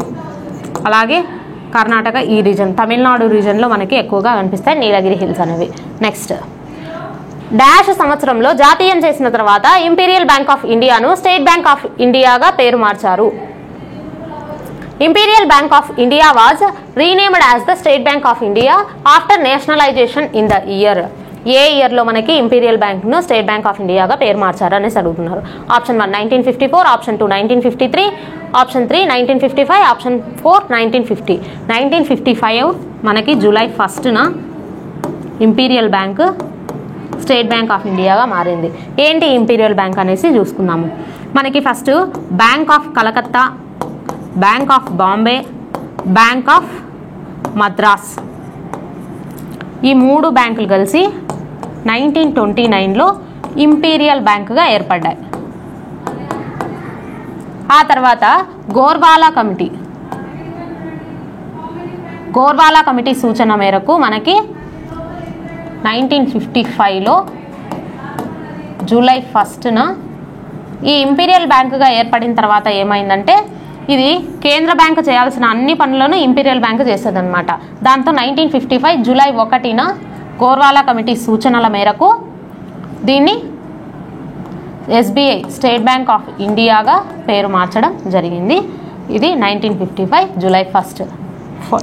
అలాగే కర్ణాటక ఈ రీజన్, తమిళనాడు రీజన్లో మనకి ఎక్కువగా కనిపిస్తాయి నీలగిరి హిల్స్ అనేవి. నెక్స్ట్, డాష్ సంవత్సరంలో జాతీయం చేసిన తర్వాత ఇంపీరియల్ బ్యాంక్ ఆఫ్ ఇండియాను స్టేట్ బ్యాంక్ ఆఫ్ ఇండియాగా పేరు మార్చారు. Imperial Bank of India was renamed as the State Bank of India after nationalization in the year. ఏ ఇయర్లో మనకి ఇంపీరియల్ బ్యాంక్ను స్టేట్ బ్యాంక్ ఆఫ్ ఇండియాగా పేరు మార్చారు అనేసి అడుగుతున్నారు. Option 1 1954, option 2 1953, option 3 1955, option 4 1950. 1955 మనకి జూలై 1న imperial bank state bank of ఇండియాగా మారింది. ఏంటి ఇంపీరియల్ బ్యాంక్ అనేసి చూసుకుందాము. మనకి first bank of Calcutta, bank of Bombay, bank of Madras, ఈ 3 బ్యాంకులు కలిసి 1929లో ఇంపీరియల్ బ్యాంకుగా ఏర్పడ్డాయి. ఆ తర్వాత గోర్వాలా కమిటీ సూచన మేరకు మనకి 1955లో జూలై 1న ఈ ఇంపీరియల్ బ్యాంకుగా ఏర్పడిన తర్వాత ఏమైందంటే ఇది కేంద్ర బ్యాంకు చేయాల్సిన అన్ని పనులను ఇంపీరియల్ బ్యాంకు చేసేదన్నమాట. దాంతో 1955 జూలై 1న గోర్వాలా కమిటీ సూచనల మేరకు దీన్ని SBI స్టేట్ బ్యాంక్ ఆఫ్ ఇండియాగా పేరు మార్చడం జరిగింది. ఇది 1955 జూలై 1.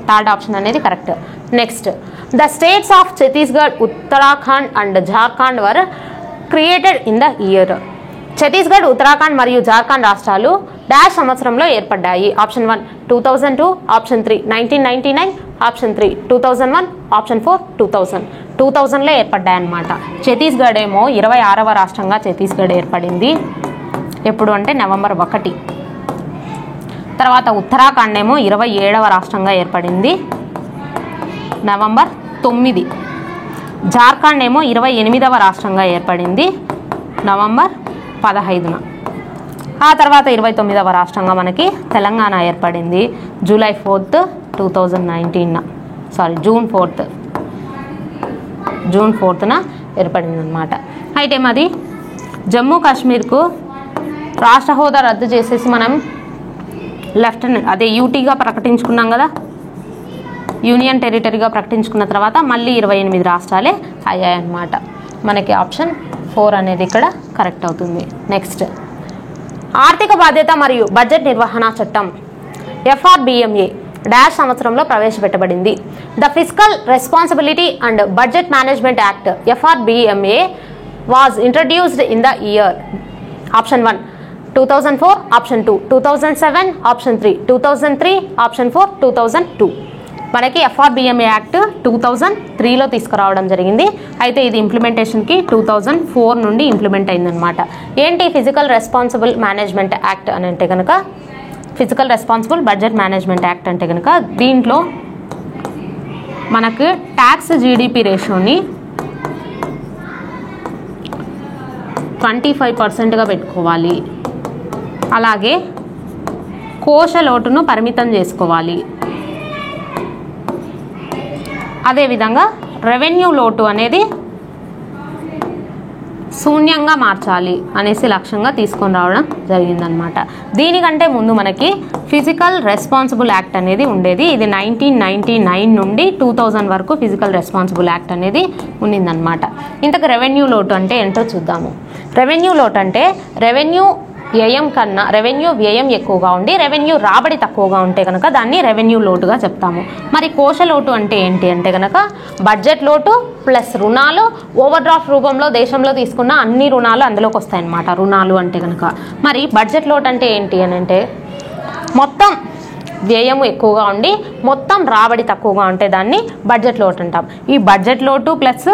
థర్డ్ ఆప్షన్ అనేది correct. Next, the states of Chhattisgarh, Uttarakhand and Jharkhand were created in the year. Chhattisgarh, Uttarakhand మరియు జార్ఖండ్ రాష్ట్రాలు డాష్ సంవత్సరంలో ఏర్పడ్డాయి. Option 1 2002, option 3 1999, option 3 2001, option 4 2000. 2000లో ఏర్పడ్డాయి అన్నమాట. ఛత్తీస్గఢ్ ఏమో 26వ రాష్ట్రంగా ఛత్తీస్గఢ్ ఏర్పడింది. ఎప్పుడు అంటే నవంబర్ 1. తర్వాత ఉత్తరాఖండ్ ఏమో 27వ రాష్ట్రంగా ఏర్పడింది నవంబర్ 9. జార్ఖండ్ ఏమో 28వ రాష్ట్రంగా ఏర్పడింది నవంబర్ 15న. ఆ తర్వాత 29వ రాష్ట్రంగా మనకి తెలంగాణ ఏర్పడింది జూలై 4th 2019. జూన్ 4న ఏర్పడింది అనమాట. అయితే మరి జమ్మూ కాశ్మీర్కు రాష్ట్ర హోదా రద్దు చేసేసి మనం లెఫ్టినెంట్ అదే యూటీగా ప్రకటించుకున్నాం కదా, యూనియన్ టెరిటరీగా ప్రకటించుకున్న తర్వాత మళ్ళీ 28 రాష్ట్రాలే అయ్యాయన్నమాట. మనకి ఆప్షన్ 4 అనేది ఇక్కడ కరెక్ట్ అవుతుంది. నెక్స్ట్, ఆర్థిక బాధ్యత మరియు బడ్జెట్ నిర్వహణ చట్టం FRBMA డాష్ సంవత్సరంలో ప్రవేశపెట్టబడింది. The fiscal responsibility and budget management act FRBMA was introduced in the year. Option 1 2004, option 2 2007, option 3 2003, option 4 2002. మనకి FRBMA యాక్ట్ 2003లో తీసుకురావడం జరిగింది. అయితే ఇది ఇంప్లిమెంటేషన్కి 2004 నుండి ఇంప్లిమెంట్ అయిందనమాట. ఏంటి ఫిజికల్ రెస్పాన్సిబుల్ మేనేజ్మెంట్ యాక్ట్ అని అంటే కనుక, physical responsible budget management act అంటే కనుక దీంట్లో మనకు ట్యాక్స్ GDP రేషియోని 25%గా పెట్టుకోవాలి. అలాగే కోశ లోటును పరిమితం చేసుకోవాలి. అదేవిధంగా రెవెన్యూ లోటు అనేది శూన్యంగా మార్చాలి అనేసి లక్ష్యంగా తీసుకొని రావడం జరిగిందనమాట. దీనికంటే ముందు మనకి ఫిజికల్ రెస్పాన్సిబుల్ యాక్ట్ అనేది ఉండేది. ఇది 1999 నుండి 2000 వరకు ఫిజికల్ రెస్పాన్సిబుల్ యాక్ట్ అనేది ఉండిందనమాట. ఇంతకు రెవెన్యూ లోటు అంటే ఏంటో చూద్దాము. రెవెన్యూ లోటు అంటే రెవెన్యూ వ్యయం కన్నా రెవెన్యూ వ్యయం ఎక్కువగా ఉండి రెవెన్యూ రాబడి తక్కువగా ఉంటే కనుక దాన్ని రెవెన్యూ లోటుగా చెప్తాము. మరి కోశ లోటు అంటే ఏంటి అంటే కనుక బడ్జెట్ లోటు ప్లస్ రుణాలు ఓవర్ డ్రాఫ్ట్ రూపంలో దేశంలో తీసుకున్న అన్ని రుణాలు అందులోకి వస్తాయన్నమాట. రుణాలు అంటే కనుక మరి బడ్జెట్ లోటు అంటే ఏంటి అని అంటే మొత్తం వ్యయం ఎక్కువగా ఉండి మొత్తం రాబడి తక్కువగా ఉంటే దాన్ని బడ్జెట్ లోటు అంటాం. ఈ బడ్జెట్ లోటు ప్లస్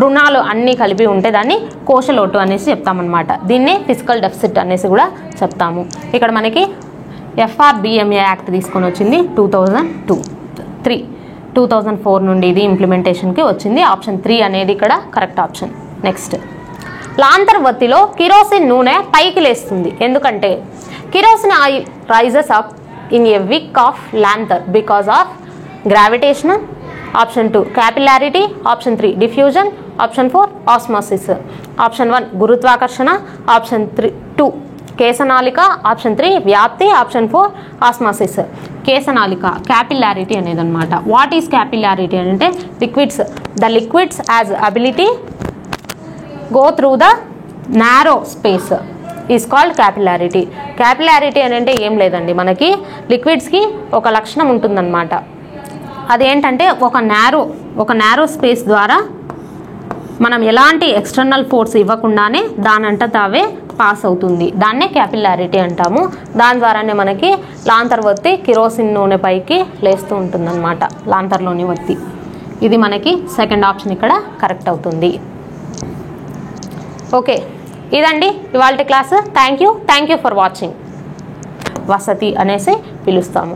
రుణాలు అన్నీ కలిపి ఉంటే దాన్ని కోశ లోటు అనేసి చెప్తామన్నమాట. దీన్నే ఫిజికల్ డెఫిసిట్ అనేసి కూడా చెప్తాము. ఇక్కడ మనకి FRBMA యాక్ట్ తీసుకొని వచ్చింది 2004 నుండి ఇది ఇంప్లిమెంటేషన్కి వచ్చింది. ఆప్షన్ 3 అనేది ఇక్కడ కరెక్ట్ ఆప్షన్. నెక్స్ట్, లాంతర్ వత్తిలో కిరోసిన్ నూనె పైకి లేస్తుంది. ఎందుకంటే kerosene oil rises up in a wick of lantern because of gravitation. Option 2 capillarity, option 3 diffusion, option 4 osmosis. Option 1 గురుత్వాకర్షణ, ఆప్షన్ 2 కేశనాళిక, ఆప్షన్ 3 వ్యాప్తి, ఆప్షన్ 4 ఆస్మోసిస్. కేశనాళిక క్యాపిలారిటీ అనేది అనమాట. వాట్ ఈస్ క్యాపిలారిటీ అంటే the liquids as ability go through the narrow space is called capillarity. Capillarity అని అంటే ఏం లేదండి, మనకి లిక్విడ్స్కి ఒక లక్షణం ఉంటుందన్నమాట. అదేంటంటే ఒక నారో స్పేస్ ద్వారా మనం ఎలాంటి ఎక్స్టర్నల్ ఫోర్స్ ఇవ్వకుండానే దానంతట అవే పాస్ అవుతుంది. దాన్నే క్యాపిలారిటీ అంటాము. దాని ద్వారానే మనకి లాంతర్ వత్తి కిరోసిన్ నూనె పైకి లేస్తూ ఉంటుందన్నమాట. లాంతర్లోని వత్తి. ఇది మనకి సెకండ్ ఆప్షన్ ఇక్కడ కరెక్ట్ అవుతుంది. ఓకే, ఇదండి ఇవాల్టి class. Thank you for watching. వసతి అనేసి పిలుస్తాము.